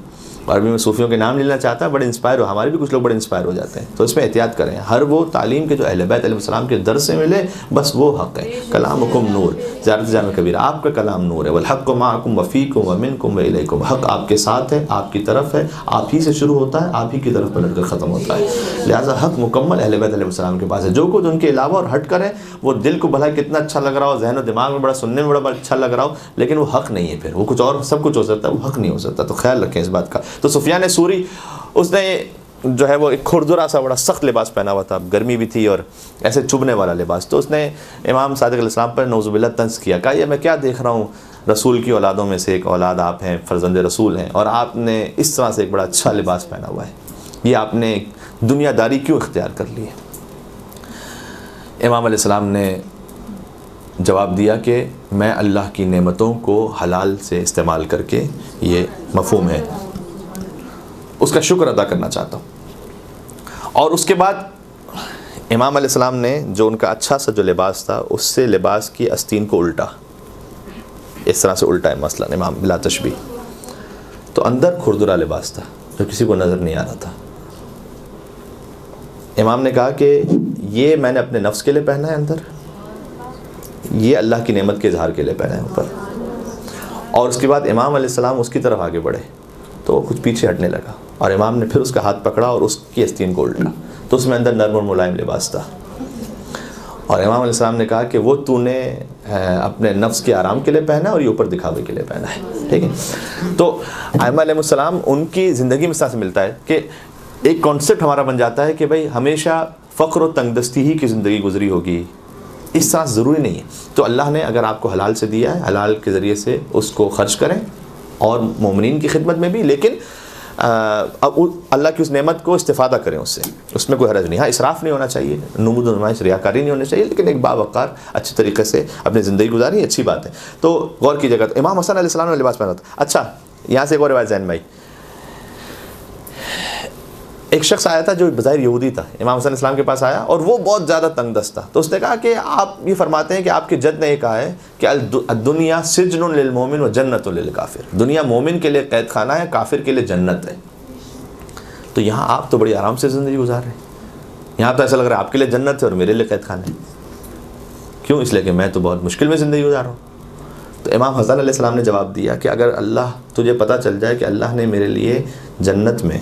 عربی میں صوفیوں کے نام لینا چاہتا ہے, بڑے انسپائر ہو, ہمارے بھی کچھ لوگ بڑے انسپائر ہو جاتے ہیں. تو اس میں احتیاط کریں. ہر وہ تعلیم کے جو اہل بیت علیہ السلام کے در سے ملے بس وہ حق ہے. کلامکم نور, زیارت جامع کبیرہ, آپ کا کلام نور ہے. والحق معکم وفیکم ومنکم والیکم, حق آپ کے ساتھ ہے, آپ کی طرف ہے, آپ ہی سے شروع ہوتا ہے, آپ ہی کی طرف پلٹ کر ختم ہوتا ہے. لہٰذا حق مکمل اہل بیت علیہ السلام کے پاس ہے. جو کچھ ان کے علاوہ اور ہٹ کرے وہ دل کو بھلا کتنا اچھا لگ رہا ہو, ذہن و دماغ میں بڑا سننے میں بڑا اچھا لگ رہا ہو, لیکن وہ حق نہیں ہے. پھر وہ کچھ اور سب کچھ ہو سکتا ہے, وہ حق نہیں ہو سکتا. تو خیال رکھیں اس بات کا. تو سفیان ثوری اس نے جو ہے وہ ایک کھردرا سا بڑا سخت لباس پہنا ہوا تھا, گرمی بھی تھی اور ایسے چبھنے والا لباس. تو اس نے امام صادق علیہ السلام پر نعوذ باللہ طنز کیا, کہا یہ میں کیا دیکھ رہا ہوں, رسول کی اولادوں میں سے ایک اولاد آپ ہیں, فرزند رسول ہیں, اور آپ نے اس طرح سے ایک بڑا اچھا لباس پہنا ہوا ہے, یہ آپ نے دنیا داری کیوں اختیار کر لی ہے؟ امام علیہ السلام نے جواب دیا کہ میں اللہ کی نعمتوں کو حلال سے استعمال کر کے, یہ مفہوم ہے, اس کا شکر ادا کرنا چاہتا ہوں. اور اس کے بعد امام علیہ السلام نے جو ان کا اچھا سا جو لباس تھا اس سے لباس کی استین کو الٹا، اس طرح سے الٹا ہے مثلا امام بلا تشبیہ، تو اندر کھردرا لباس تھا جو کسی کو نظر نہیں آ رہا تھا۔ امام نے کہا کہ یہ میں نے اپنے نفس کے لیے پہنا ہے اندر، یہ اللہ کی نعمت کے اظہار کے لیے پہنا ہے اوپر۔ اور اس کے بعد امام علیہ السلام اس کی طرف آگے بڑھے تو وہ کچھ پیچھے ہٹنے لگا، اور امام نے پھر اس کا ہاتھ پکڑا اور اس کی استین کو الٹا، تو اس میں اندر نرم اور ملائم لباس تھا۔ اور امام علیہ السلام نے کہا کہ وہ تو نے اپنے نفس کے آرام کے لیے پہنا اور یہ اوپر دکھاوے کے لیے پہنا ہے، ٹھیک ہے۔ تو ائمہ علیہ السلام ان کی زندگی میں اس طرح سے ملتا ہے کہ ایک کانسیپٹ ہمارا بن جاتا ہے کہ بھائی ہمیشہ فقر و تنگ دستی ہی کی زندگی گزری ہوگی، اس طرح ضروری نہیں ہے۔ تو اللہ نے اگر آپ کو حلال سے دیا ہے، حلال کے ذریعے سے اس کو خرچ کریں اور مومنین کی خدمت میں بھی، لیکن اللہ کی اس نعمت کو استفادہ کریں، اس میں کوئی حرج نہیں۔ ہاں اسراف نہیں ہونا چاہیے، نمود و نمائش ریاکاری نہیں ہونی چاہیے، لیکن ایک باوقار اچھی طریقے سے اپنی زندگی گزاری اچھی بات ہے۔ تو غور کیجیے گا، تو امام حسن علیہ السلام نے لباس پہنا تھا۔ اچھا یہاں سے ایک اور روایت ذہن میں آئی، ایک شخص آیا تھا جو بظاہر یہودی تھا، امام حسن علیہ السلام کے پاس آیا اور وہ بہت زیادہ تنگ دست تھا۔ تو اس نے کہا کہ آپ یہ فرماتے ہیں کہ آپ کے جد نے یہ کہا ہے کہ الدنیا سجن للمومن و جنت للکافر، دنیا مومن کے لیے قید خانہ ہے، کافر کے لیے جنت ہے۔ تو یہاں آپ تو بڑی آرام سے زندگی گزار رہے ہیں، یہاں تو ایسا لگ رہا ہے آپ کے لیے جنت ہے اور میرے لیے قید خانہ ہے۔ کیوں؟ اس لیے کہ میں تو بہت مشکل میں زندگی گزار رہا ہوں۔ تو امام حسن علیہ السلام نے جواب دیا کہ اگر اللہ تجھے پتہ چل جائے کہ اللہ نے میرے لیے جنت میں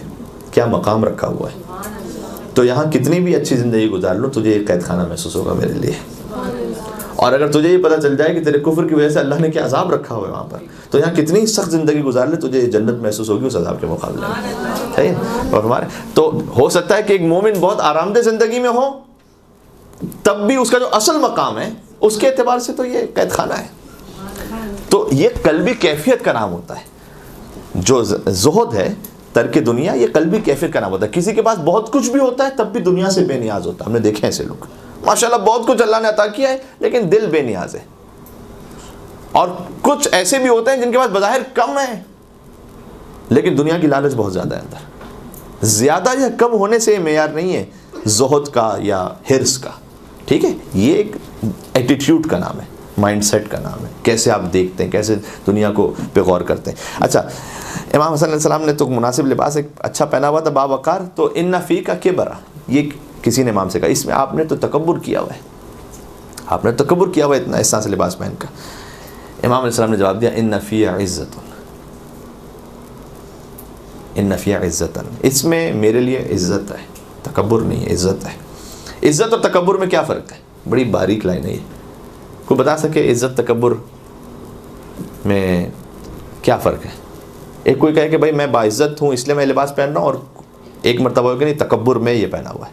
کیا مقام رکھا ہوا ہے، تو یہاں کتنی بھی اچھی زندگی گزار لو تجھے ایک قید خانہ محسوس ہوگا میرے لیے۔ اور اگر تجھے یہ پتہ چل جائے کہ تیرے کفر کی وجہ سے اللہ نے کیا عذاب رکھا ہوا ہے وہاں پر، تو یہاں کتنی سخت زندگی گزار لے تجھے جنت محسوس ہوگی اس عذاب کے مقابلے میں، صحیح ہے۔ اور ہمارے تو ہو سکتا ہے کہ ایک مومن بہت آرام دہ زندگی میں ہو، تب بھی اس کا جو اصل مقام ہے اس کے اعتبار سے تو یہ قید خانہ ہے۔ تو یہ قلبی کیفیت کا نام ہوتا ہے، جو زہد ہے ترک دنیا، یہ قلبی کیفیت کا نام ہوتا ہے۔ کسی کے پاس بہت کچھ بھی ہوتا ہے تب بھی دنیا سے بے نیاز ہوتا ہے، ہم نے دیکھے ایسے لوگ، ماشاءاللہ بہت کچھ اللہ نے عطا کیا ہے لیکن دل بے نیاز ہے۔ اور کچھ ایسے بھی ہوتے ہیں جن کے پاس بظاہر کم ہے لیکن دنیا کی لالچ بہت زیادہ ہے اندر۔ زیادہ یا کم ہونے سے معیار نہیں ہے زہد کا یا حرص کا، ٹھیک ہے، یہ ایک ایٹیٹیوڈ کا نام ہے، مائنڈ سیٹ کا نام ہے، کیسے آپ دیکھتے ہیں، کیسے دنیا کو پہ غور کرتے ہیں۔ اچھا امام حسن علیہ السلام نے تو مناسب لباس ایک اچھا پہنا ہوا تھا باوقار، تو ان فی کا کبرا، یہ کسی نے امام سے کہا اس میں آپ نے تو تکبر کیا ہوا ہے، آپ نے تکبر کیا ہوا ہے اتنا اس طرح سے لباس پہن کا۔ امام علیہ السلام نے جواب دیا ان فی عزت، ان فی عزت، اس میں میرے لیے عزت ہے، تکبر نہیں ہے، عزت ہے۔ عزت اور تکبر میں کیا فرق ہے؟ بڑی باریک لائن ہے یہ، کوئی بتا سکے عزت تکبر میں کیا فرق ہے؟ ایک کوئی کہے کہ بھائی میں باعزت ہوں اس لیے میں لباس پہن رہا ہوں، اور ایک مرتبہ ہو کہ نہیں تکبر میں یہ پہنا ہوا ہے۔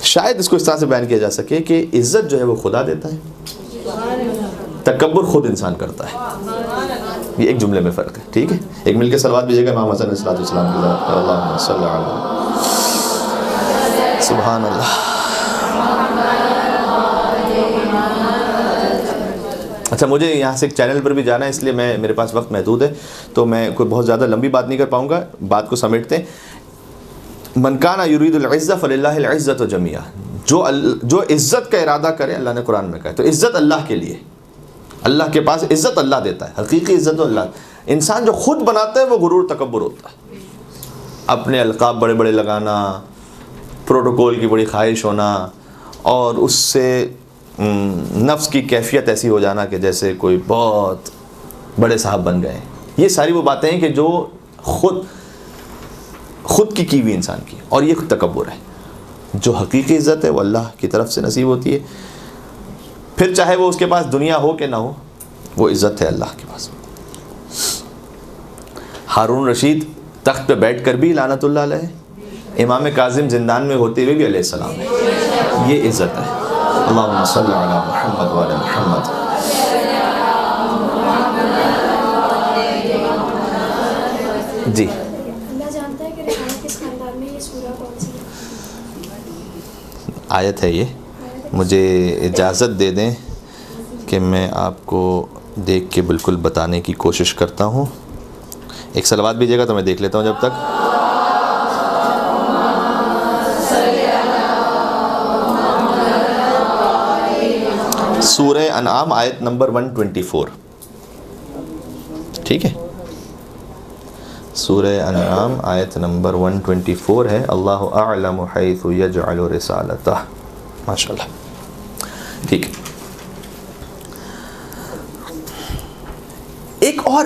شاید اس کو اس طرح سے بیان کیا جا سکے کہ عزت جو ہے وہ خدا دیتا ہے، تکبر خود انسان کرتا ہے، یہ ایک جملے میں فرق ہے، ٹھیک ہے۔ ایک مل کے صلوات بھیجیے گا امام حسن علیہ السلام کی ذات، اللہم صلی علی سبحان اللہ۔ اچھا مجھے یہاں سے ایک چینل پر بھی جانا ہے، اس لیے میرے پاس وقت محدود ہے، تو میں کوئی بہت زیادہ لمبی بات نہیں کر پاؤں گا، بات کو سمیٹتے ہیں۔ من کان یرید العزہ فللہ العزۃ جمیعا، جو عزت کا ارادہ کرے، اللہ نے قرآن میں کہا ہے، تو عزت اللہ کے لیے، اللہ کے پاس عزت اللہ دیتا ہے، حقیقی عزت تو اللہ۔ انسان جو خود بناتا ہے وہ غرور تکبر ہوتا ہے، اپنے القاب بڑے بڑے لگانا، پروٹوکول کی بڑی خواہش ہونا، اور اس سے نفس کی کیفیت ایسی ہو جانا کہ جیسے کوئی بہت بڑے صاحب بن گئے۔ یہ ساری وہ باتیں ہیں کہ جو خود کی ہوئی انسان کی، اور یہ تکبر ہے۔ جو حقیقی عزت ہے وہ اللہ کی طرف سے نصیب ہوتی ہے، پھر چاہے وہ اس کے پاس دنیا ہو کہ نہ ہو، وہ عزت ہے اللہ کے پاس۔ ہارون رشید تخت پہ بیٹھ کر بھی لعنت اللہ علیہ، امام کاظم زندان میں ہوتے ہوئے بھی علیہ السلام ہے، یہ عزت ہے۔ اللہم صلی علی محمد وعلی محمد۔ جی اللہ جانتا ہے کہ ریحانہ کس خاندان میں، یہ سورہ کون سی آیت ہے؟ یہ مجھے اجازت دے دیں کہ میں آپ کو دیکھ کے بالکل بتانے کی کوشش کرتا ہوں۔ ایک صلوات بھیجیے گا تو میں دیکھ لیتا ہوں جب تک۔ سورہ انعام آیت نمبر 124. ٹھیک ہے, سورہ انعام آیت نمبر 124 ہے. اللہ اعلم حیث یجعل رسالتہ. ماشاءاللہ. ٹھیک ہے, ایک اور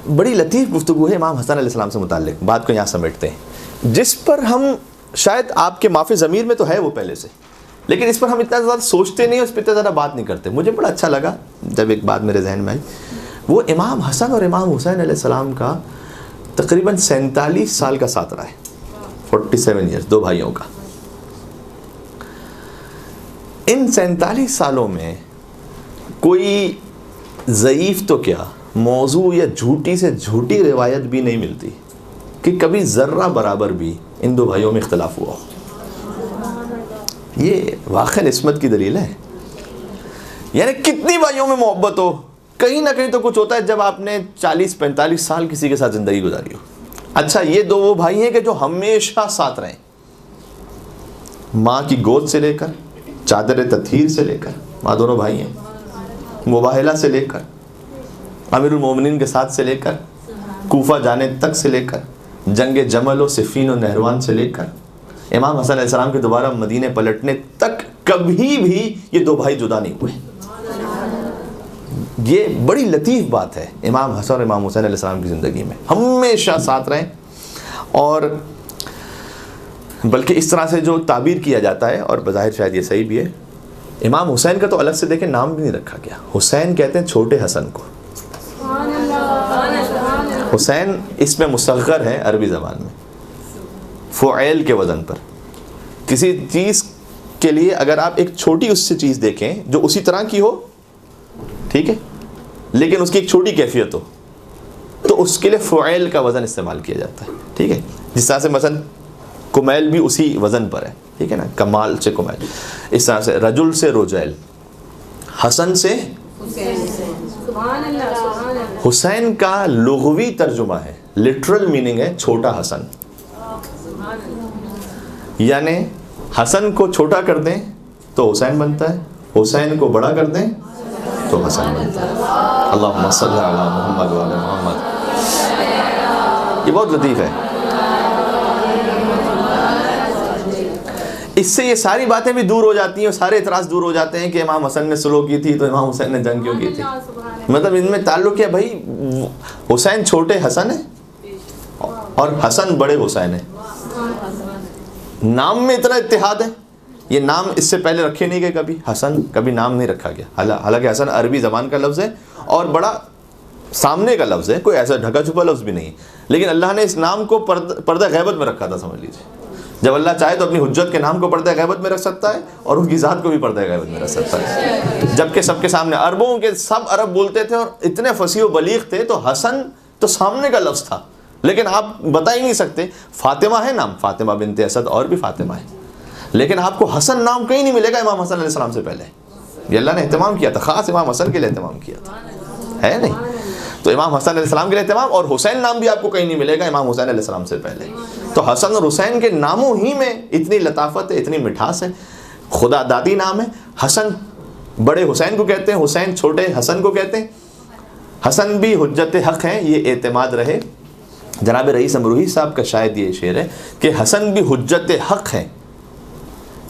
بڑی لطیف گفتگو ہے امام حسن علیہ السلام سے متعلق. بات کو یہاں سمیٹتے ہیں, جس پر ہم شاید آپ کے معافی ضمیر میں تو ہے وہ پہلے سے, لیکن اس پر ہم اتنا زیادہ سوچتے نہیں, اس پہ اتنا زیادہ بات نہیں کرتے. مجھے بڑا اچھا لگا جب ایک بات میرے ذہن میں آئی. وہ امام حسن اور امام حسین علیہ السلام کا تقریباً 47 سال کا ساتھ رہا ہے. 47 ایئرس, دو بھائیوں کا. ان 47 سالوں میں کوئی ضعیف تو کیا, موضوع یا جھوٹی سے جھوٹی روایت بھی نہیں ملتی کہ کبھی ذرہ برابر بھی ان دو بھائیوں میں اختلاف ہوا. یہ واقعی عصمت کی دلیل ہے. یعنی کتنی بھائیوں میں محبت ہو, کہیں نہ کہیں تو کچھ ہوتا ہے جب آپ نے 40-45 سال کسی کے ساتھ زندگی گزاری ہو. اچھا, یہ دو وہ بھائی ہیں کہ جو ہمیشہ ساتھ رہیں, ماں کی گود سے لے کر, چادر تطہیر سے لے کر, ماں دونوں بھائی ہیں, مباہلہ سے لے کر, امیر المومنین کے ساتھ سے لے کر, کوفہ جانے تک سے لے کر, جنگ جمل و صفین و نہروان سے لے کر, امام حسن علیہ السلام کے دوبارہ مدینے پلٹنے تک کبھی بھی یہ دو بھائی جدا نہیں ہوئے. یہ بڑی لطیف بات ہے. امام حسن اور امام حسین علیہ السلام کی زندگی میں ہمیشہ ساتھ رہیں. اور بلکہ اس طرح سے جو تعبیر کیا جاتا ہے, اور بظاہر شاید یہ صحیح بھی ہے, امام حسین کا تو الگ سے دیکھیں نام بھی نہیں رکھا گیا. حسین کہتے ہیں چھوٹے حسن کو. حسین اس میں مصغر ہے عربی زبان میں, فعیل کے وزن پر. کسی چیز کے لیے اگر آپ ایک چھوٹی اس سے چیز دیکھیں جو اسی طرح کی ہو, ٹھیک ہے, لیکن اس کی ایک چھوٹی کیفیت ہو, تو اس کے لیے فعیل کا وزن استعمال کیا جاتا ہے. ٹھیک ہے, جس طرح سے مثلا کمیل بھی اسی وزن پر ہے, ٹھیک ہے نا, کمال سے کمیل. اس طرح سے رجل سے رجیل, حسن سے حسین کا لغوی ترجمہ ہے, لٹرل میننگ ہے چھوٹا حسن. یعنی حسن کو چھوٹا کر دیں تو حسین بنتا ہے, حسین کو بڑا کر دیں تو حسن بنتا ہے. اللہم صلی علی محمد و علی محمد. یہ بہت لطیف ہے. اس سے یہ ساری باتیں بھی دور ہو جاتی ہیں, اور سارے اعتراض دور ہو جاتے ہیں کہ امام حسن نے سلو کی تھی تو امام حسین نے جنگ کیوں کی تھی. مطلب ان میں تعلق ہے بھائی, حسین چھوٹے حسن ہے اور حسن بڑے حسین ہے. نام میں اتنا اتحاد ہے. یہ نام اس سے پہلے رکھے نہیں گئے کبھی, حسن کبھی نام نہیں رکھا گیا. حالانکہ حسن عربی زبان کا لفظ ہے اور بڑا سامنے کا لفظ ہے, کوئی ایسا ڈھکا چھپا لفظ بھی نہیں, لیکن اللہ نے اس نام کو پردہ غیبت میں رکھا تھا. سمجھ لیجیے, جب اللہ چاہے تو اپنی حجت کے نام کو پردہ غیبت میں رکھ سکتا ہے اور ان کی ذات کو بھی پردہ غیبت میں رکھ سکتا ہے. جبکہ سب کے سامنے, عربوں کے سب عرب بولتے تھے اور اتنے فصیح و بلیغ تھے, تو حسن تو سامنے کا لفظ تھا, لیکن آپ بتا ہی نہیں سکتے. فاطمہ ہے نام, فاطمہ بنت اسد, اور بھی فاطمہ ہے, لیکن آپ کو حسن نام کہیں نہیں ملے گا امام حسن علیہ السلام سے پہلے. یہ اللہ نے اہتمام کیا تھا, خاص امام حسن کے لیے اہتمام کیا تھا, ہے نہیں؟ تو امام حسن علیہ السلام کے لیے اہتمام. اور حسین نام بھی آپ کو کہیں نہیں ملے گا امام حسین علیہ السلام سے پہلے. تو حسن اور حسین کے ناموں ہی میں اتنی لطافت ہے, اتنی مٹھاس ہے. خدا دادی نام ہے. حسن بڑے حسین کو کہتے ہیں, حسین چھوٹے حسن کو کہتے ہیں. حسن بھی حجت حق ہیں, یہ اعتماد رہے. جناب رئیس امروہی صاحب کا شاید یہ شعر ہے کہ حسن بھی حجت حق ہیں,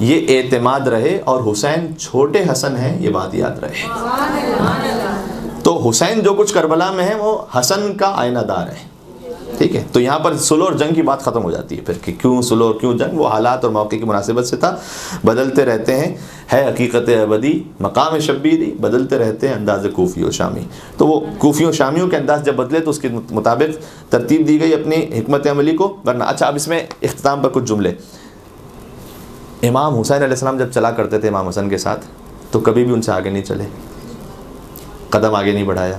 یہ اعتماد رہے, اور حسین چھوٹے حسن ہیں, یہ بات یاد رہے. تو حسین جو کچھ کربلا میں ہے وہ حسن کا آئینہ دار ہے. ٹھیک ہے, تو یہاں پر سلو اور جنگ کی بات ختم ہو جاتی ہے پھر کہ کیوں سلو اور کیوں جنگ. وہ حالات اور موقع کی مناسبت سے تھا, بدلتے رہتے ہیں, ہے حقیقت ابدی مقام شبیری, بدلتے رہتے ہیں انداز کوفی و شامی. تو وہ کوفی و شامیوں کے انداز جب بدلے تو اس کے مطابق ترتیب دی گئی اپنی حکمت عملی کو. ورنہ اچھا, اب اس میں اختتام پر کچھ جملے. امام حسین علیہ السلام جب چلا کرتے تھے امام حسن کے ساتھ, تو کبھی بھی ان سے آگے نہیں چلے, قدم آگے نہیں بڑھایا,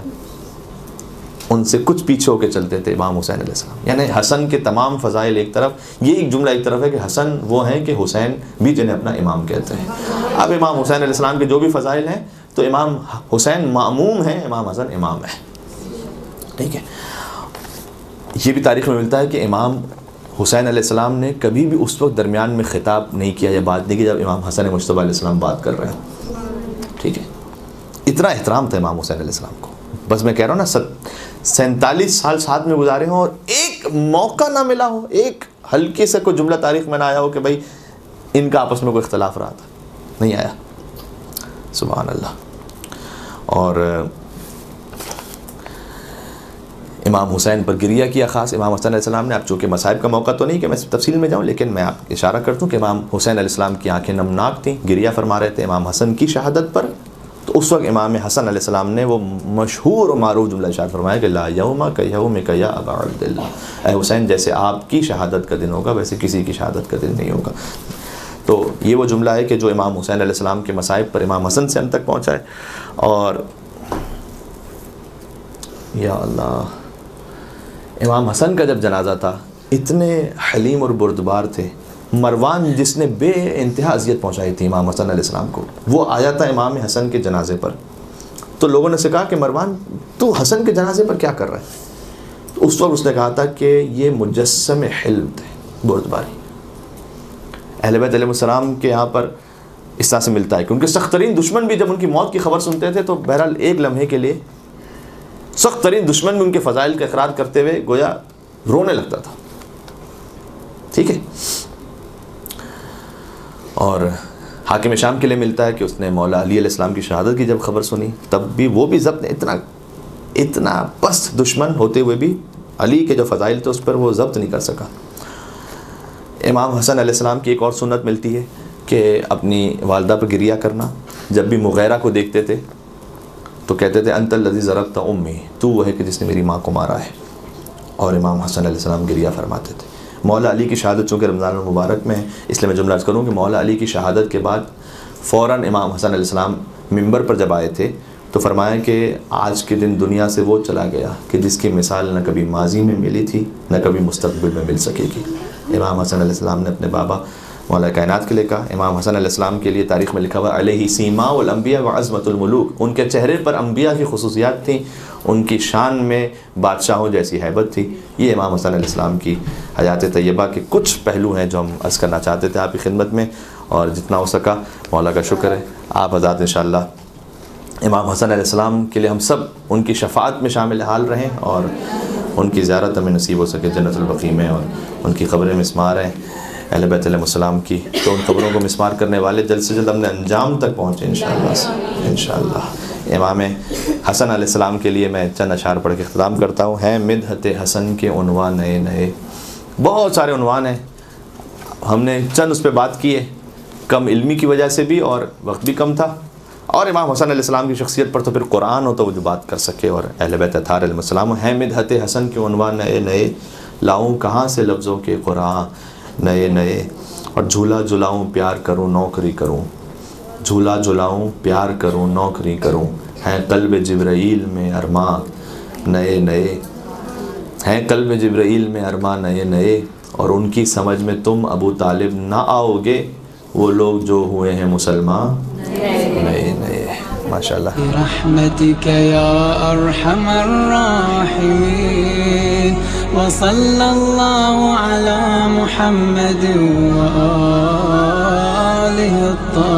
ان سے کچھ پیچھے ہو کے چلتے تھے امام حسین علیہ السلام. یعنی حسن کے تمام فضائل ایک طرف, یہ ایک جملہ ایک طرف ہے کہ حسن وہ ہیں کہ حسین بھی جنہیں اپنا امام کہتے ہیں. اب امام حسین علیہ السلام کے جو بھی فضائل ہیں, تو امام حسین مأموم ہیں, امام حسن امام ہے. ٹھیک ہے, یہ بھی تاریخ میں ملتا ہے کہ امام حسین علیہ السلام نے کبھی بھی اس وقت درمیان میں خطاب نہیں کیا یا بات نہیں کی جب امام حسن مجتبیٰ علیہ السلام بات کر رہے ہیں. ٹھیک ہے, اتنا احترام تھا امام حسین علیہ السلام کو. بس میں کہہ رہا ہوں نا 47 سال ساتھ میں گزارے ہوں اور ایک موقع نہ ملا ہو, ایک ہلکے سے کوئی جملہ تاریخ میں نہ آیا ہو کہ بھائی ان کا آپس میں کوئی اختلاف رہا تھا, نہیں آیا. سبحان اللہ. اور امام حسین پر گریہ کیا خاص امام حسین علیہ السلام نے. اب چونکہ مصائب کا موقع تو نہیں کہ میں تفصیل میں جاؤں, لیکن میں آپ اشارہ کرتا ہوں کہ امام حسین علیہ السلام کی آنکھیں نمناک تھیں, گریہ فرما رہے تھے امام حسن کی شہادت پر. تو اس وقت امام حسن علیہ السلام نے وہ مشہور و معروف جملہ ارشاد فرمایا کہ لا یوم کیومک یا ابا عبداللہ, اے حسین جیسے آپ کی شہادت کا دن ہوگا ویسے کسی کی شہادت کا دن نہیں ہوگا. تو یہ وہ جملہ ہے کہ جو امام حسین علیہ السلام کے مصائب پر امام حسن سے ہم تک پہنچا ہے. اور یا اللہ, امام حسن کا جب جنازہ تھا اتنے حلیم اور بردبار تھے. مروان جس نے بے انتہا اذیت پہنچائی تھی امام حسن علیہ السلام کو, وہ آیا تھا امام حسن کے جنازے پر. تو لوگوں نے سے کہا کہ مروان تو حسن کے جنازے پر کیا کر رہا ہے؟ تو اس وقت اس نے کہا تھا کہ یہ مجسم حلم تھے, بردباری. اہل بیت علیہ السلام کے یہاں پر اس طرح سے ملتا ہے کہ ان کے سخت ترین دشمن بھی جب ان کی موت کی خبر سنتے تھے تو بہرحال ایک لمحے کے لیے سخت ترین دشمن بھی ان کے فضائل کا اقرار کرتے ہوئے گویا رونے لگتا تھا. ٹھیک ہے. اور حاکم شام کے لیے ملتا ہے کہ اس نے مولا علی علیہ السلام کی شہادت کی جب خبر سنی تب بھی وہ بھی ضبط, اتنا پست دشمن ہوتے ہوئے بھی علی کے جو فضائل تھے اس پر وہ ضبط نہیں کر سکا. امام حسن علیہ السلام کی ایک اور سنت ملتی ہے کہ اپنی والدہ پر گریہ کرنا. جب بھی مغیرہ کو دیکھتے تھے تو کہتے تھے انت الذی ضربت امی, تو وہ ہے کہ جس نے میری ماں کو مارا ہے. اور امام حسن علیہ السلام گریہ فرماتے تھے. مولا علی کی شہادت چونکہ رمضان المبارک میں ہے اس لیے میں جملہ عرض کروں کہ مولا علی کی شہادت کے بعد فوراً امام حسن علیہ السلام منبر پر جب آئے تھے تو فرمایا کہ آج کے دن دنیا سے وہ چلا گیا کہ جس کی مثال نہ کبھی ماضی میں ملی تھی نہ کبھی مستقبل میں مل سکے گی. امام حسن علیہ السلام نے اپنے بابا مولا کائنات کے لیے کہا. امام حسن علیہ السلام کے لیے تاریخ میں لکھا ہوا علیہ سیما الانبیاء وعظمت الملوک, ان کے چہرے پر انبیاء کی خصوصیات تھیں, ان کی شان میں بادشاہوں جیسی ہیبت تھی. یہ امام حسن علیہ السلام کی حیات طیبہ کے کچھ پہلو ہیں جو ہم عرض کرنا چاہتے تھے آپ کی خدمت میں, اور جتنا ہو سکا مولا کا شکر ہے. آپ حضرات انشاءاللہ امام حسن علیہ السلام کے لیے ہم سب ان کی شفاعت میں شامل حال رہیں اور ان کی زیارت ہمیں نصیب ہو سکے جنت البقیع میں, اور ان کی قبریں مسمار ہیں اہل بیت علیہ السلام کی. تو ان قبروں کو مسمار کرنے والے جلد سے جلد اپنے انجام تک پہنچے انشاءاللہ. امام حسن علیہ السلام کے لیے میں چند اشعار پڑھ کے اختتام کرتا ہوں. ہیں مدحت حسن کے عنوان نئے نئے, بہت سارے عنوان ہیں, ہم نے چند اس پہ بات کی ہے, کم علمی کی وجہ سے بھی اور وقت بھی کم تھا. اور امام حسن علیہ السلام کی شخصیت پر تو پھر قرآن ہو تو وہ جو بات کر سکے, اور اہل بیت اطہار علیہ السلام. ہیں مدحت حسن کے عنوان نئے نئے, لاؤں کہاں سے لفظوں کے قرآن نئے نئے. اور جھولا جھلاؤں پیار کروں نوکری کروں, جھولا جھلاؤں پیار کروں نوکری کروں. ہیں قلب جبرائیل میں ارماں نئے نئے, ہیں قلب جبرائیل میں ارماں نئے نئے. اور ان کی سمجھ میں تم ابو طالب نہ آؤ گے, وہ لوگ جو ہوئے ہیں مسلمان نئے نئے. ماشاءاللہ. برحمتك يا أرحم الراحمين وصلى الله على محمد وآله الطاهرين.